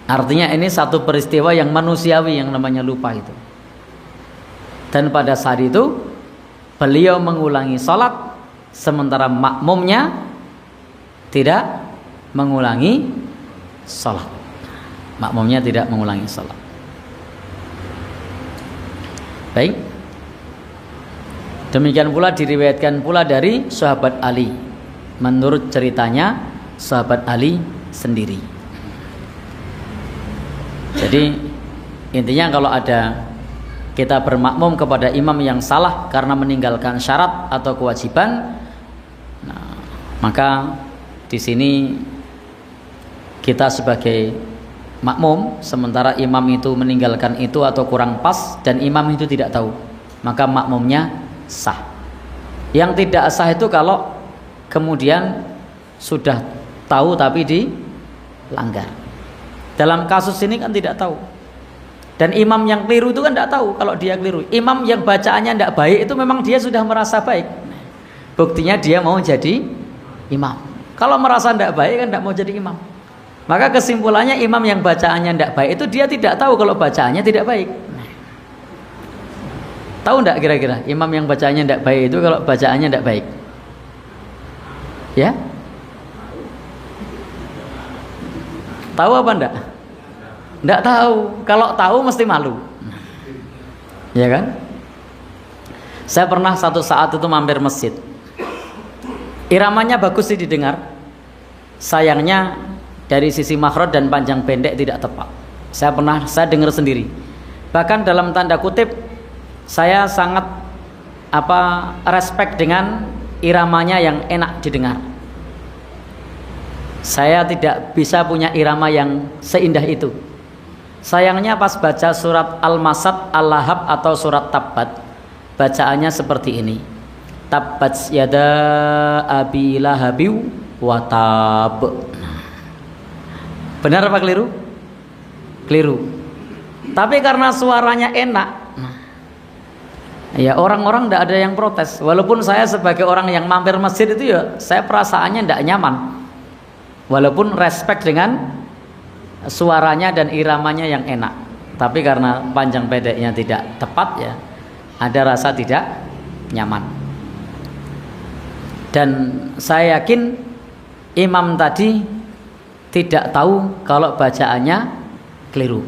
Artinya ini satu peristiwa yang manusiawi yang namanya lupa itu. Dan pada saat itu beliau mengulangi sholat, sementara makmumnya tidak mengulangi sholat. Makmumnya tidak mengulangi sholat. Baik. Demikian pula diriwayatkan pula dari sahabat Ali. Menurut ceritanya sahabat Ali sendiri. Jadi intinya kalau ada kita bermakmum kepada imam yang salah karena meninggalkan syarat atau kewajiban, nah, maka di sini kita sebagai makmum, sementara imam itu meninggalkan itu atau kurang pas dan imam itu tidak tahu, maka makmumnya sah. Yang tidak sah itu kalau kemudian sudah tahu tapi dilanggar. Dalam kasus ini kan tidak tahu. Dan imam yang keliru itu kan tidak tahu kalau dia keliru. Imam yang bacaannya tidak baik itu memang dia sudah merasa baik. Buktinya dia mau jadi imam. Kalau merasa tidak baik kan tidak mau jadi imam. Maka kesimpulannya imam yang bacaannya tidak baik itu dia tidak tahu kalau bacaannya tidak baik. Tahu tidak kira-kira imam yang bacaannya tidak baik itu kalau bacaannya tidak baik? Ya? Tahu apa enggak? Enggak tahu. Kalau tahu mesti malu. Ya kan? Saya pernah satu saat itu mampir masjid. Iramanya bagus sih didengar. Sayangnya dari sisi makhraj dan panjang pendek tidak tepat. Saya dengar sendiri. Bahkan dalam tanda kutip saya sangat respect dengan iramanya yang enak didengar. Saya tidak bisa punya irama yang seindah itu. Sayangnya pas baca surat Al-Masad, Al-Lahab atau surat Tabbat, bacaannya seperti ini. Tabbat yada abi lahabiw wa tab. Benar apa keliru? Keliru. Tapi karena suaranya enak, ya orang-orang tidak ada yang protes. Walaupun saya sebagai orang yang mampir masjid itu ya, saya perasaannya tidak nyaman. Walaupun respect dengan suaranya dan iramanya yang enak, tapi karena panjang pendeknya tidak tepat ya, ada rasa tidak nyaman. Dan saya yakin imam tadi tidak tahu kalau bacaannya keliru.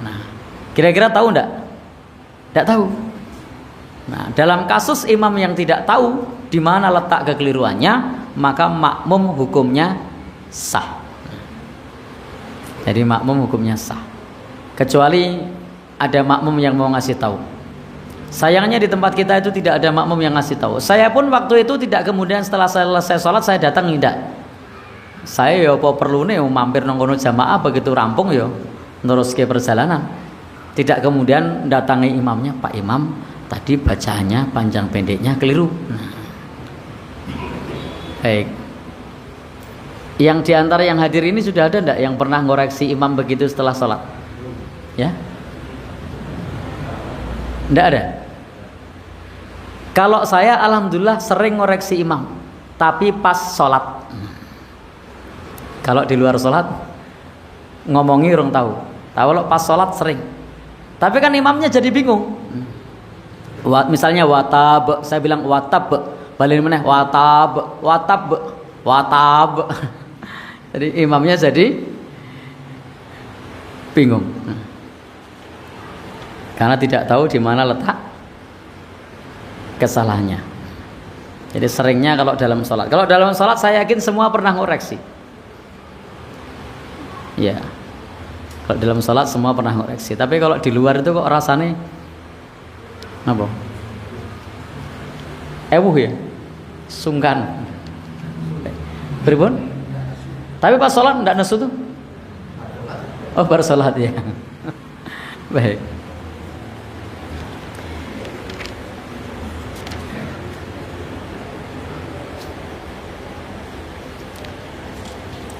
Nah, kira-kira tahu enggak? Tidak tahu. Nah, dalam kasus imam yang tidak tahu di mana letak kekeliruannya, maka makmum hukumnya sah. Jadi makmum hukumnya sah. Kecuali ada makmum yang mau ngasih tahu. Sayangnya di tempat kita itu tidak ada makmum yang ngasih tahu. Saya pun waktu itu tidak kemudian setelah selesai sholat saya datang, tidak. Saya ya apa perlu nih mampir nongkono jamaah begitu rampung ya terus ke perjalanan. Tidak kemudian datangi imamnya, Pak Imam tadi bacaannya panjang pendeknya keliru. Nah. Baik. Yang diantara yang hadir ini sudah ada enggak yang pernah ngoreksi imam begitu setelah sholat? Ya? Enggak ada? Kalau saya alhamdulillah sering ngoreksi imam, tapi pas sholat. Kalau di luar sholat ngomongi orang tahu. Kalau pas sholat sering. Tapi kan imamnya jadi bingung. Misalnya watab, saya bilang watab, balik mana? Watab, watab, watab. Jadi imamnya jadi bingung. Karena tidak tahu di mana letak kesalahannya. Jadi seringnya kalau dalam sholat. Kalau dalam sholat saya yakin semua pernah ngoreksi. Ya. Kalau dalam sholat semua pernah ngoreksi. Tapi kalau di luar itu kok rasanya apa? Ewuh ya, sungkan. Beribun? Tapi pas sholat tidak nesu tuh? Oh baru sholat ya. Baik.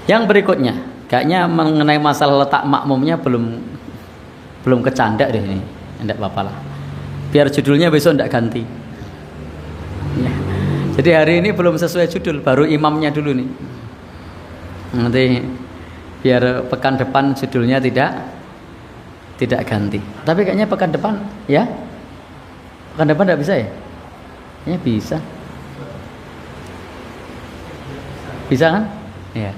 Yang berikutnya, kayaknya mengenai masalah letak makmumnya belum kecanda deh ini. Tidak apa-apa lah. Biar judulnya besok tidak ganti. Ya. Jadi hari ini belum sesuai judul, baru imamnya dulu nih. Nanti biar pekan depan judulnya tidak ganti. Tapi kayaknya pekan depan ya. Pekan depan tidak bisa ya? Ya bisa. Bisa kan? Ya.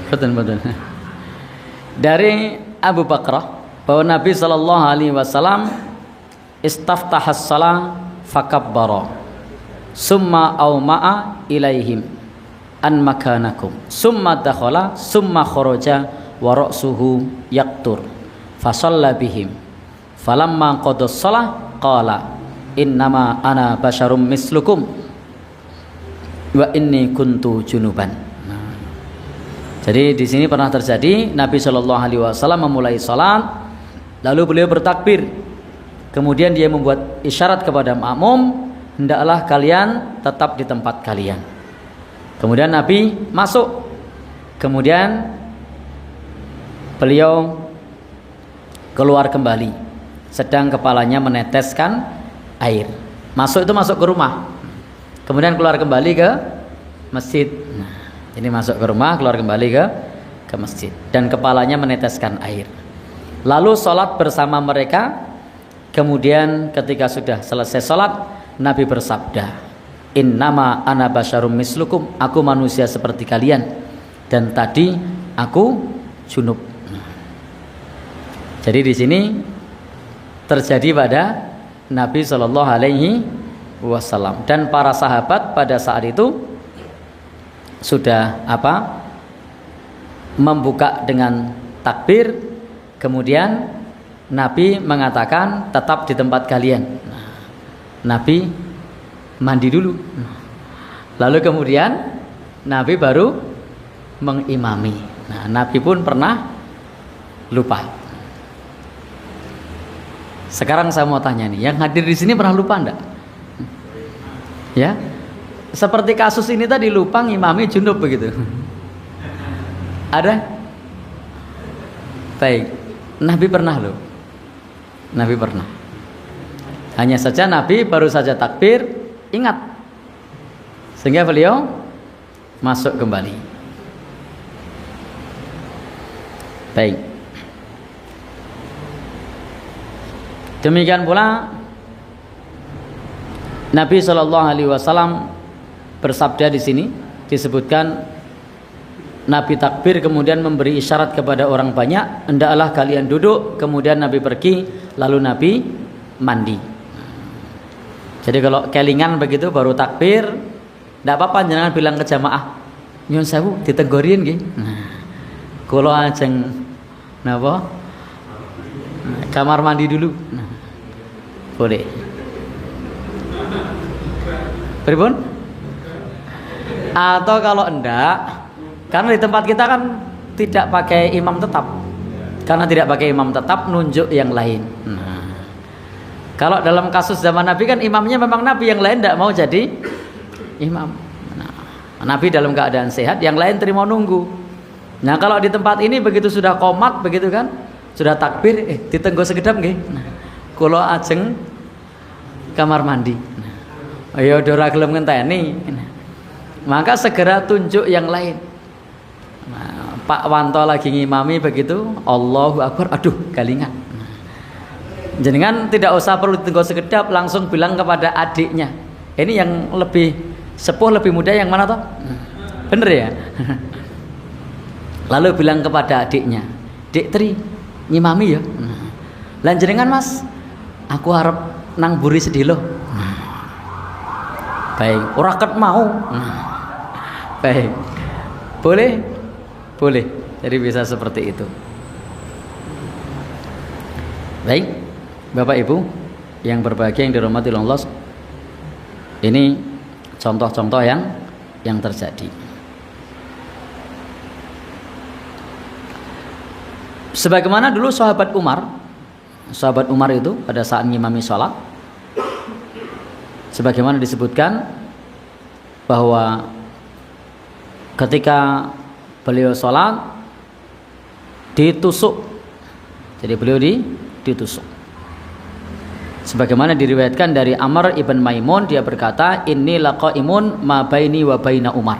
Betul. Dari Abu Bakrah bahwa Nabi sallallahu alaihi wasallam istaftahas shalah fakabbara summa auma'a ilaihim an makanakum summa dakhala summa kharaja wa ra'suhu yaqtur fasalla bihim falamma qada shalah qala innama ana basyarum mislukum. wa inni kuntu junuban. Nah, jadi di sini pernah terjadi Nabi Shallallahu Alaihi Wasallam memulai salat, lalu beliau bertakbir, kemudian dia membuat isyarat kepada makmum, hendaklah kalian tetap di tempat kalian. Kemudian Nabi masuk, kemudian beliau keluar kembali, sedang kepalanya meneteskan air. Masuk itu masuk ke rumah, kemudian keluar kembali ke masjid. Nah, ini masuk ke rumah, keluar kembali ke masjid, dan kepalanya meneteskan air. Lalu sholat bersama mereka. Kemudian ketika sudah selesai sholat, Nabi bersabda, innama ana basyarum mislukum, aku manusia seperti kalian, dan tadi aku junub. Jadi di sini terjadi pada Nabi Shallallahu Alaihi Wasallam, dan para sahabat pada saat itu sudah membuka dengan takbir, kemudian Nabi mengatakan tetap di tempat kalian. Nabi mandi dulu, lalu kemudian Nabi baru mengimami. Nah, Nabi pun pernah lupa. Sekarang saya mau tanya nih, yang hadir di sini pernah lupa enggak? Ya, seperti kasus ini tadi, lupa ngimami junub begitu. Ada? Baik, Nabi pernah loh. Nabi pernah. Hanya saja Nabi baru saja takbir, ingat, sehingga beliau masuk kembali. Baik. Demikian pula Nabi Shallallahu Alaihi Wasallam bersabda di sini, disebutkan Nabi takbir kemudian memberi isyarat kepada orang banyak, hendaklah kalian duduk. Kemudian Nabi pergi, lalu Nabi mandi. Jadi kalau kelingan begitu baru takbir, tidak apa-apa, jangan bilang ke jamaah, nyun sewu ditenggorin nggih. Kalau ajeng napa? Kamar mandi dulu. Boleh. Pripun? Atau kalau enggak, karena di tempat kita kan tidak pakai imam tetap. Karena tidak pakai imam tetap, nunjuk yang lain. Nah, kalau dalam kasus zaman Nabi kan imamnya memang Nabi, yang lain tidak mau jadi imam. Nah, Nabi dalam keadaan sehat, yang lain terima nunggu. Nah, kalau di tempat ini begitu sudah qomat begitu kan, sudah takbir, ditenggo sekedap nggih. Nah, kula ajeng kamar mandi. Nah, ya ora gelem ngenteni. Nah, maka segera tunjuk yang lain. Nah, Pak Wanto lagi ngimami begitu, Allahu Akbar, aduh galingan. Nah, jenengan tidak usah perlu ditenggo sekedap, langsung bilang kepada adiknya. Ini yang lebih sepuh, lebih muda yang mana toh? Bener ya? Lalu bilang kepada adiknya, Dek Tri, ngimami ya. Lan jenengan Mas, aku harap nang buri sedilo. Baik, ora ket mau. Baik. Boleh? Boleh. Jadi bisa seperti itu. Baik, Bapak Ibu yang berbahagia, yang dirahmati Allah, ini contoh-contoh yang terjadi. Sebagaimana dulu sahabat Umar itu pada saat ngimami sholat, sebagaimana disebutkan bahwa ketika beliau sholat ditusuk, jadi beliau ditusuk. Sebagaimana diriwayatkan dari Amr ibn Maimun, dia berkata, inni laqaimun ma baini wa baina Umar,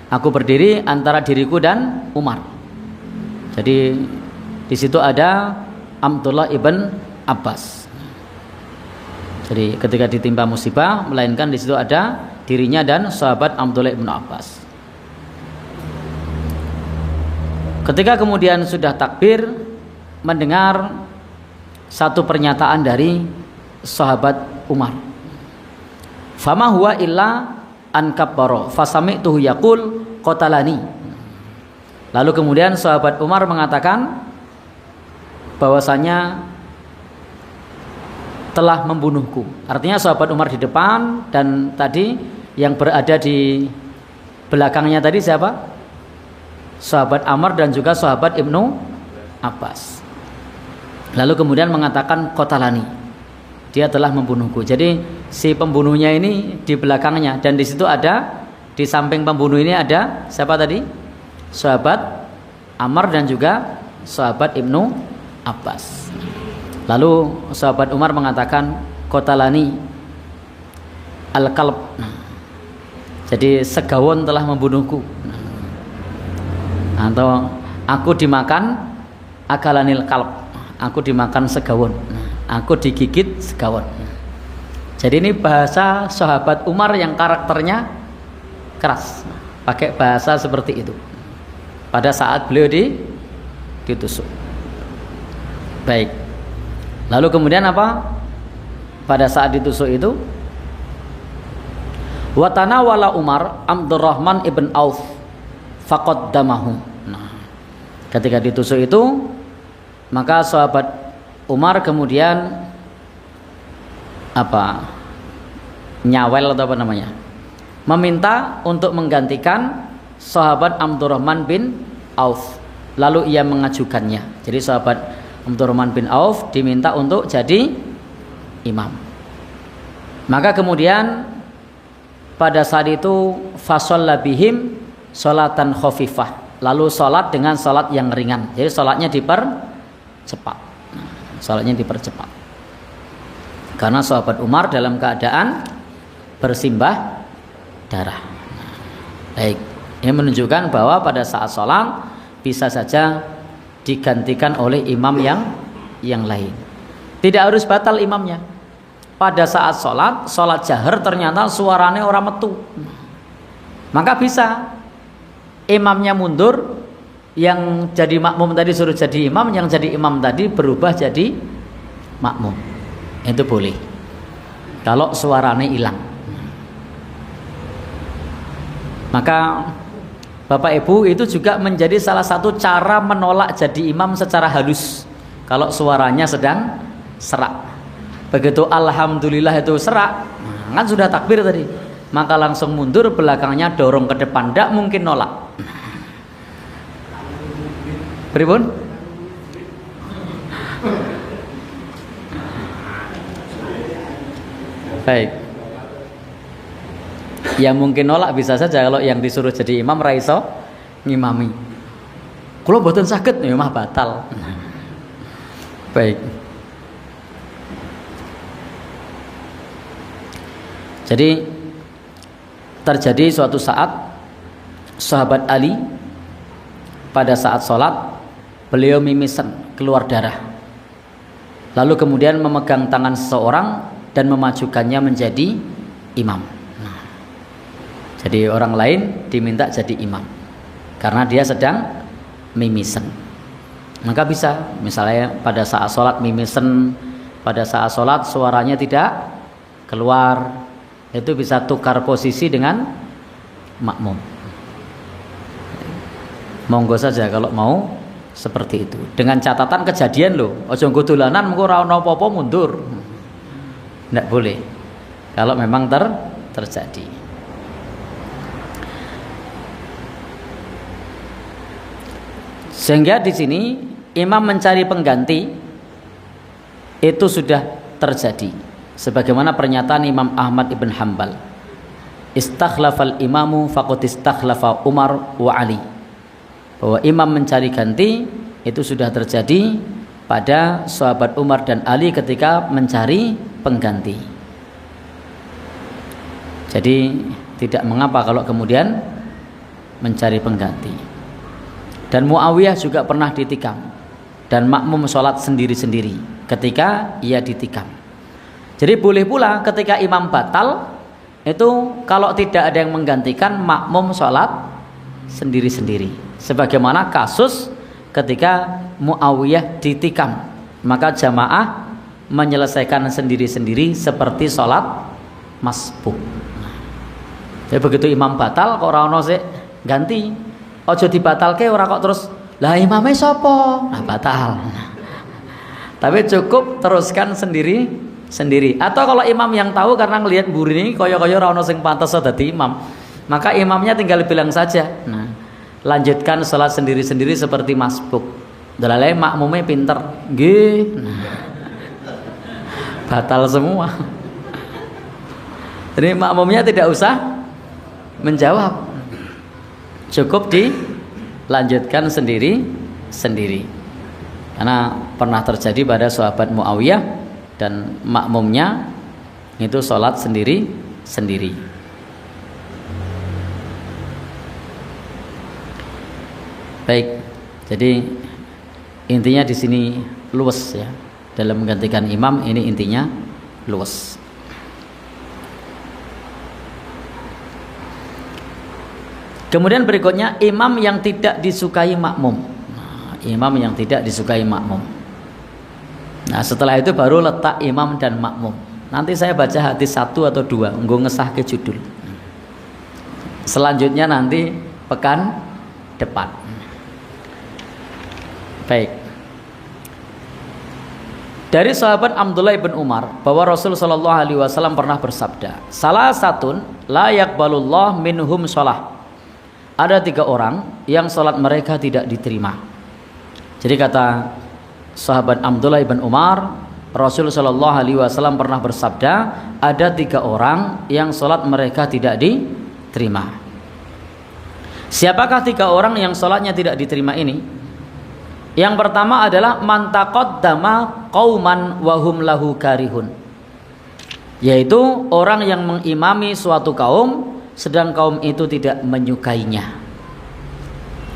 aku berdiri antara diriku dan Umar. Jadi di situ ada Abdullah ibn Abbas. Jadi ketika ditimpa musibah, melainkan di situ ada dirinya dan sahabat Abdullah ibn Abbas. Ketika kemudian sudah takbir, mendengar satu pernyataan dari sahabat Umar. Fama huwa illa an kabbara fasami'tuhu yaqul qatalani. Lalu kemudian sahabat Umar mengatakan bahwasanya telah membunuhku. Artinya sahabat Umar di depan, dan tadi yang berada di Belakangnya tadi siapa? Sahabat Amr dan juga sahabat Ibnu Abbas. Lalu kemudian mengatakan qatalani, dia telah membunuhku. Jadi si pembunuhnya ini di belakangnya, dan di situ ada, di samping pembunuh ini ada siapa tadi? Sahabat Amr dan juga sahabat Ibnu Abbas. Lalu sahabat Umar mengatakan qatalani al-kalb. Jadi segawon telah membunuhku. Atau aku dimakan akalanil kalb, aku dimakan segawon, aku digigit segawon. Jadi ini bahasa sahabat Umar yang karakternya keras, pakai bahasa seperti itu pada saat beliau ditusuk. Baik, lalu kemudian apa pada saat ditusuk itu? Watana wala Umar Abdurrahman ibn Auf faqaddamahu. Nah, ketika ditusuk itu, maka sahabat Umar kemudian apa? Nyawel atau apa namanya? Meminta untuk menggantikan sahabat Abdurrahman bin Auf. Lalu ia mengajukannya. Jadi sahabat Abdurrahman bin Auf diminta untuk jadi imam. Maka kemudian pada saat itu fasalla bihim sholatan khafifah, lalu sholat dengan sholat yang ringan. Jadi sholatnya dipercepat. Sholatnya dipercepat. Karena sahabat Umar dalam keadaan bersimbah darah. Baik, ini menunjukkan bahwa pada saat sholat bisa saja digantikan oleh imam yang lain. Tidak harus batal imamnya. Pada saat sholat jahar ternyata suaranya orang metu, maka bisa imamnya mundur, yang jadi makmum tadi suruh jadi imam, yang jadi imam tadi berubah jadi makmum. Itu boleh kalau suaranya hilang. Maka Bapak Ibu, itu juga menjadi salah satu cara menolak jadi imam secara halus kalau suaranya sedang serak. Begitu alhamdulillah itu serak, kan sudah takbir tadi, maka langsung mundur, belakangnya dorong ke depan, tidak mungkin nolak. Pripun? Baik. Ya mungkin nolak bisa saja kalau yang disuruh jadi imam raiso ngimami. Kalau mboten saged ya mah batal. Baik. Jadi terjadi suatu saat sahabat Ali pada saat sholat beliau mimisan, keluar darah, lalu kemudian memegang tangan seseorang dan memajukannya menjadi imam. Jadi orang lain diminta jadi imam karena dia sedang mimisan. Maka bisa misalnya pada saat sholat mimisan, pada saat sholat suaranya tidak keluar, itu bisa tukar posisi dengan makmum. Monggo saja kalau mau seperti itu, dengan catatan kejadian loh, ojo nggo dolanan mengko ora ono apa-apa mundur, tidak boleh kalau memang terjadi. Sehingga di sini imam mencari pengganti itu sudah terjadi. Sebagaimana pernyataan Imam Ahmad ibn Hanbal, istakhlafal imamu faqad istakhlafa Umar wa Ali, bahwa imam mencari ganti itu sudah terjadi pada sahabat Umar dan Ali ketika mencari pengganti. Jadi tidak mengapa kalau kemudian mencari pengganti. Dan Muawiyah juga pernah ditikam dan makmum sholat sendiri-sendiri ketika ia ditikam. Jadi boleh pula ketika imam batal itu kalau tidak ada yang menggantikan, makmum sholat sendiri-sendiri. Sebagaimana kasus ketika Muawiyah ditikam, maka jamaah menyelesaikan sendiri-sendiri seperti sholat masbuk. Jadi begitu imam batal kok ora ono sik ganti, ojo dibatalke ora kok terus lah imamnya sapa, nah batal. Tapi cukup teruskan sendiri. Atau kalau imam yang tahu karena ngelihat mburi ini kaya-kaya ora ono sing pantes dadi imam, Maka imamnya tinggal bilang saja, nah, lanjutkan sholat sendiri-sendiri seperti masbuk. Dalalai makmumnya pinter, nggih. Batal semua. Jadi makmumnya tidak usah menjawab, cukup dilanjutkan sendiri-sendiri. Karena pernah terjadi pada sahabat Muawiyah dan makmumnya itu sholat sendiri-sendiri. Baik, jadi intinya di sini luwes ya. Dalam menggantikan imam ini intinya luwes. Kemudian berikutnya imam yang tidak disukai makmum. Nah, imam yang tidak disukai makmum. Nah, setelah itu baru letak imam dan makmum. Nanti saya baca hadis 1 atau 2, nggo ngesah ke judul. Selanjutnya nanti pekan depan. Baik. Dari sahabat Abdullah bin Umar bahwa Rasul sallallahu alaihi wasallam pernah bersabda, "Salah satun la yaqbalullah minhum shalah." Ada 3 orang yang salat mereka tidak diterima. Jadi kata sahabat Abdullah bin Umar, Rasul sallallahu alaihi wasallam pernah bersabda, ada 3 orang yang salat mereka tidak diterima. Siapakah 3 orang yang salatnya tidak diterima ini? Yang pertama adalah man taqaddama qauman wa hum lahu karihun, yaitu orang yang mengimami suatu kaum sedang kaum itu tidak menyukainya.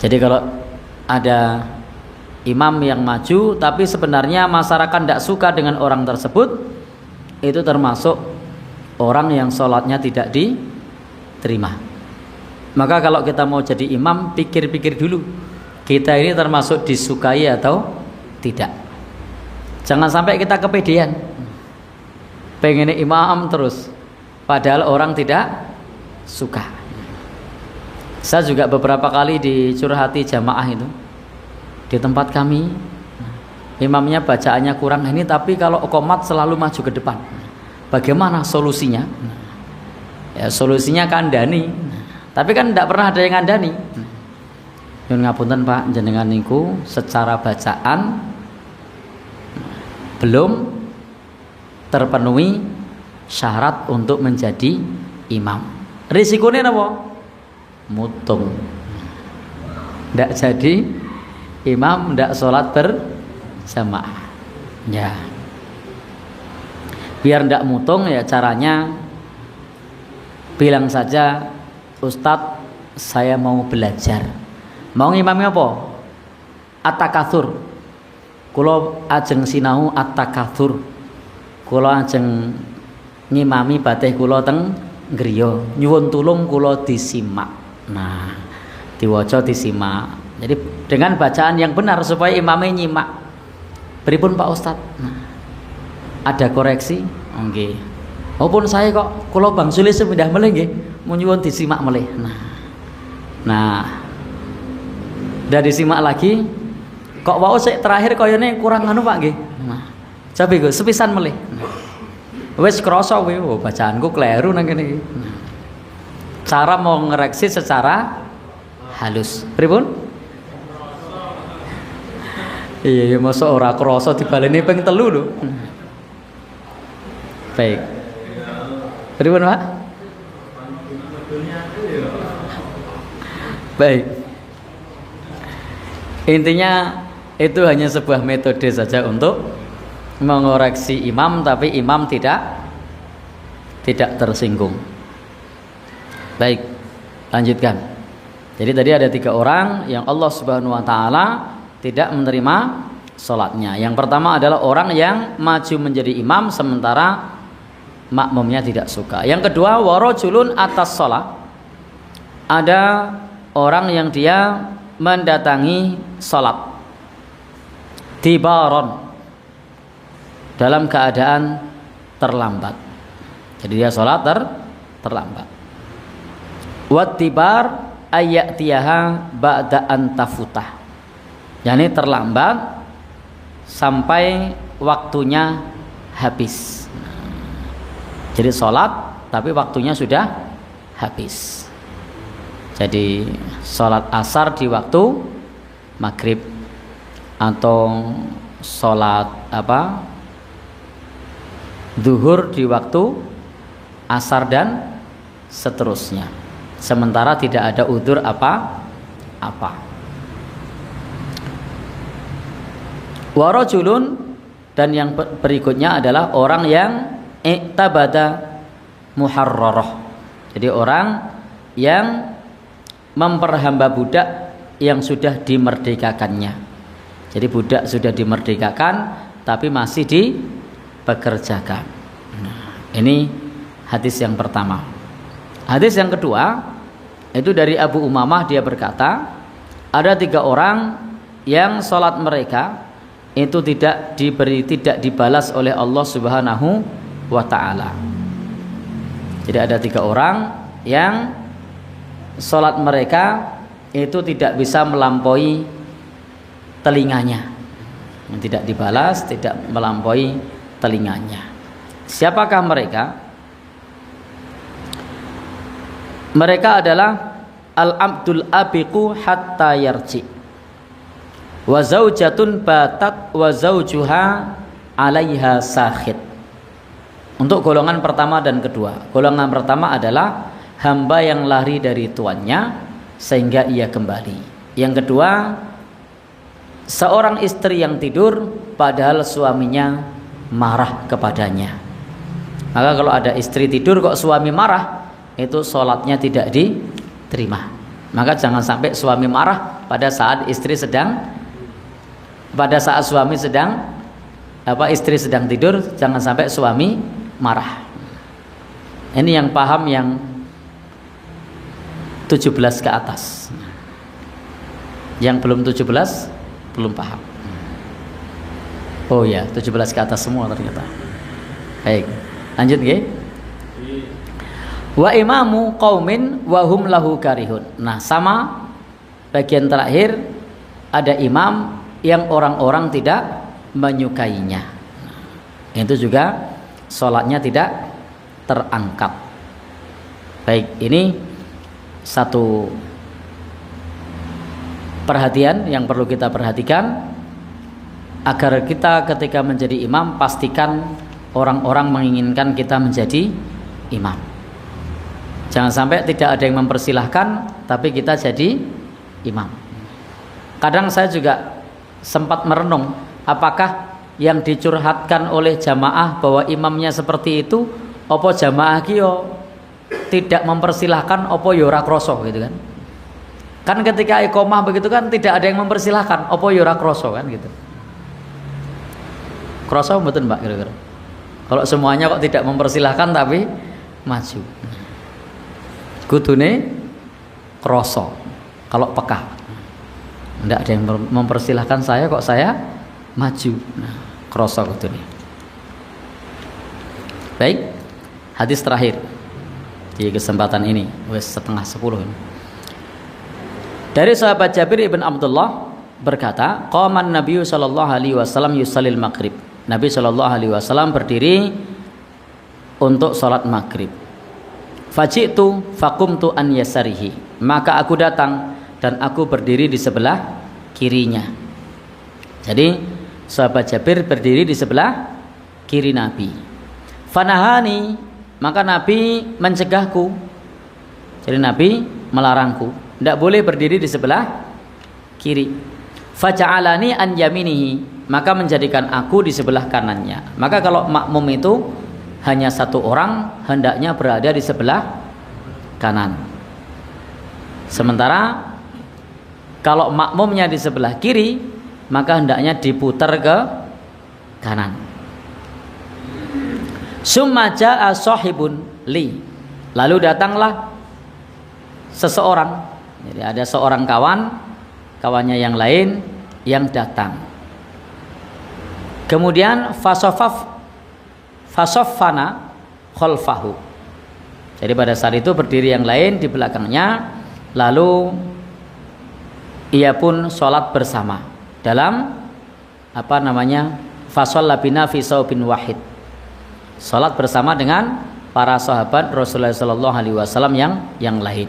Jadi kalau ada imam yang maju tapi sebenarnya masyarakat tidak suka dengan orang tersebut, itu termasuk orang yang sholatnya tidak diterima. Maka kalau kita mau jadi imam, pikir-pikir dulu, kita ini termasuk disukai atau tidak. Jangan sampai kita kepedean pengen imam terus padahal orang tidak suka. Saya juga beberapa kali dicurhati jamaah itu di tempat kami, imamnya bacaannya kurang ini, tapi kalau qomat selalu maju ke depan. Bagaimana solusinya? Ya solusinya kandani, tapi kan tidak pernah ada yang kandani. Nyun ngapunten Pak, jenengan niku secara bacaan belum terpenuhi syarat untuk menjadi imam. Risikonya apa? Mutung. Ndak jadi imam, ndak sholat berjamaah. Ya. Biar ndak mutung ya caranya bilang saja, Ustadz saya mau belajar. Mau ngimami apa? At-takatsur. Kula ajeng sinau at-takatsur. Kula ajeng ngimami batih kula teng griya. Nyuwun tulung kula disimak. Nah, diwaca disimak. Jadi dengan bacaan yang benar supaya imamnya nyimak. Pripun Pak Ustadz? Nah, ada koreksi? Nggih. Maupun saya kok kula bangsule sepindah melih nggih, mun nyuwun disimak melih. Nah, udah disimak lagi, kok wau sik terakhir koyone kurang anu Pak nggih. Nah, coba iku sepisan melih. Wis krasa kuwi, oh bacaanku kleru nang kene iki. Cara mau ngereksi secara halus. Pripun? Iya, masa ora krasa dibaleni ping 3 lho. Baik. Pripun Pak? Baik. Intinya itu hanya sebuah metode saja untuk mengoreksi imam, tapi imam tidak tersinggung. Baik, lanjutkan. Jadi tadi ada 3 orang yang Allah Subhanahu wa taala tidak menerima sholatnya. Yang pertama adalah orang yang maju menjadi imam sementara makmumnya tidak suka. Yang kedua, warajulun atas sholat. Ada orang yang dia mendatangi sholat tibaron, dalam keadaan terlambat. Jadi dia sholat terlambat. Wattibar ayyatiyaha ba'da an tafutah, yakni terlambat sampai waktunya habis. Jadi sholat tapi waktunya sudah habis. Jadi sholat asar di waktu maghrib, atau sholat zuhur di waktu asar dan seterusnya, sementara tidak ada udzur apa-apa. Wa rajulun, dan yang berikutnya adalah orang yang i'tabada muharrarah. Jadi orang yang memperhamba budak yang sudah dimerdekakannya. Jadi budak sudah dimerdekakan tapi masih dipekerjakan. Nah, ini hadis yang pertama. Hadis yang kedua itu dari Abu Umamah, dia berkata, ada 3 orang yang sholat mereka itu tidak dibalas oleh Allah Subhanahu wa ta'ala. Jadi ada 3 orang yang sholat mereka itu tidak bisa melampaui telinganya, yang tidak dibalas, tidak melampaui telinganya. Siapakah mereka? Mereka adalah al-abdul abiqu hatta yarji, wa zaujatun batat wa zaujuha 'alaiha sakhit. Untuk golongan pertama dan kedua. Golongan pertama adalah hamba yang lari dari tuannya sehingga ia kembali. Yang kedua, seorang istri yang tidur padahal suaminya marah kepadanya. Maka kalau ada istri tidur kok suami marah, itu sholatnya tidak diterima. Maka jangan sampai suami marah pada saat istri sedang istri sedang tidur, jangan sampai suami marah. Ini yang paham yang 17 ke atas. Yang belum 17 belum paham. Oh ya, 17 ke atas semua ternyata. Baik, lanjut nggih. Wa imamu qaumin wa hum lahu karihun. Nah, sama bagian terakhir ada imam yang orang-orang tidak menyukainya. Itu juga sholatnya tidak terangkat. Baik, ini satu perhatian yang perlu kita perhatikan, agar kita ketika menjadi imam pastikan orang-orang menginginkan kita menjadi imam. Jangan sampai tidak ada yang mempersilahkan tapi kita jadi imam. Kadang saya juga sempat merenung, apakah yang dicurhatkan oleh jamaah bahwa imamnya seperti itu, opo jamaah kiyo tidak mempersilahkan, opo yora kroso gitu kan? Kan ketika iqomah begitu kan tidak ada yang mempersilahkan, opo yora kroso kan gitu. Kroso betul Mbak kira-kira. Kalau semuanya kok tidak mempersilahkan tapi maju. Kudune kroso kalau peka. Tidak ada yang mempersilahkan saya kok saya maju. Nah, kroso kudune. Baik, hadis terakhir di kesempatan ini, wes 9:30 ini. Dari sahabat Jabir ibn Abdullah berkata, qaman Nabi sallallahu alaihi wasallam yusallil maghrib. Nabi sallallahu alaihi wasallam berdiri untuk salat maghrib. Faji'tu faqumtu an yasarihi. Maka aku datang dan aku berdiri di sebelah kirinya. Jadi sahabat Jabir berdiri di sebelah kiri Nabi. Fanahani, maka Nabi mencegahku. Jadi Nabi melarangku, tidak boleh berdiri di sebelah kiri. Faja'alani an yaminihi, maka menjadikan aku di sebelah kanannya. Maka kalau makmum itu hanya satu orang, hendaknya berada di sebelah kanan. Sementara kalau makmumnya di sebelah kiri, maka hendaknya diputar ke kanan. Summa jaa sahibun li, lalu datanglah seseorang. Jadi ada seorang kawannya yang lain yang datang. Kemudian fasoffana khalfahu. Jadi pada saat itu berdiri yang lain di belakangnya, lalu ia pun sholat bersama dalam fasalla bina fi saubin wahid. Sholat bersama dengan para sahabat Rasulullah sallallahu alaihi wasallam yang lain.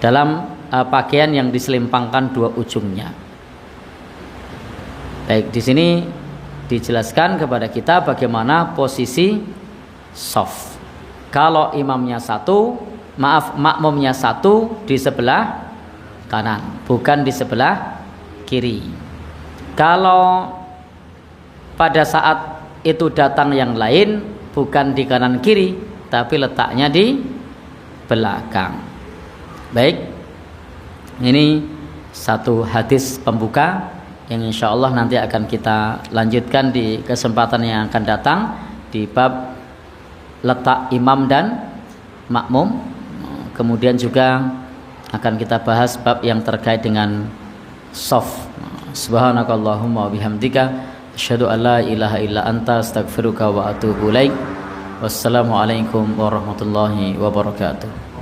dalam pakaian yang diselimpangkan dua ujungnya. Baik, di sini dijelaskan kepada kita bagaimana posisi shaf. Kalau imamnya satu, makmumnya satu di sebelah kanan, bukan di sebelah kiri. Kalau pada saat itu datang yang lain, bukan di kanan kiri, tapi letaknya di belakang. Baik, ini satu hadis pembuka yang insya Allah nanti akan kita lanjutkan di kesempatan yang akan datang di bab letak imam dan makmum. Kemudian juga akan kita bahas bab yang terkait dengan shaf. Subhanakallahumma wa bihamdika asyhadu an la ilaha illa anta astaghfiruka wa atubu ilaik. Wassalamualaikum warahmatullahi wabarakatuh.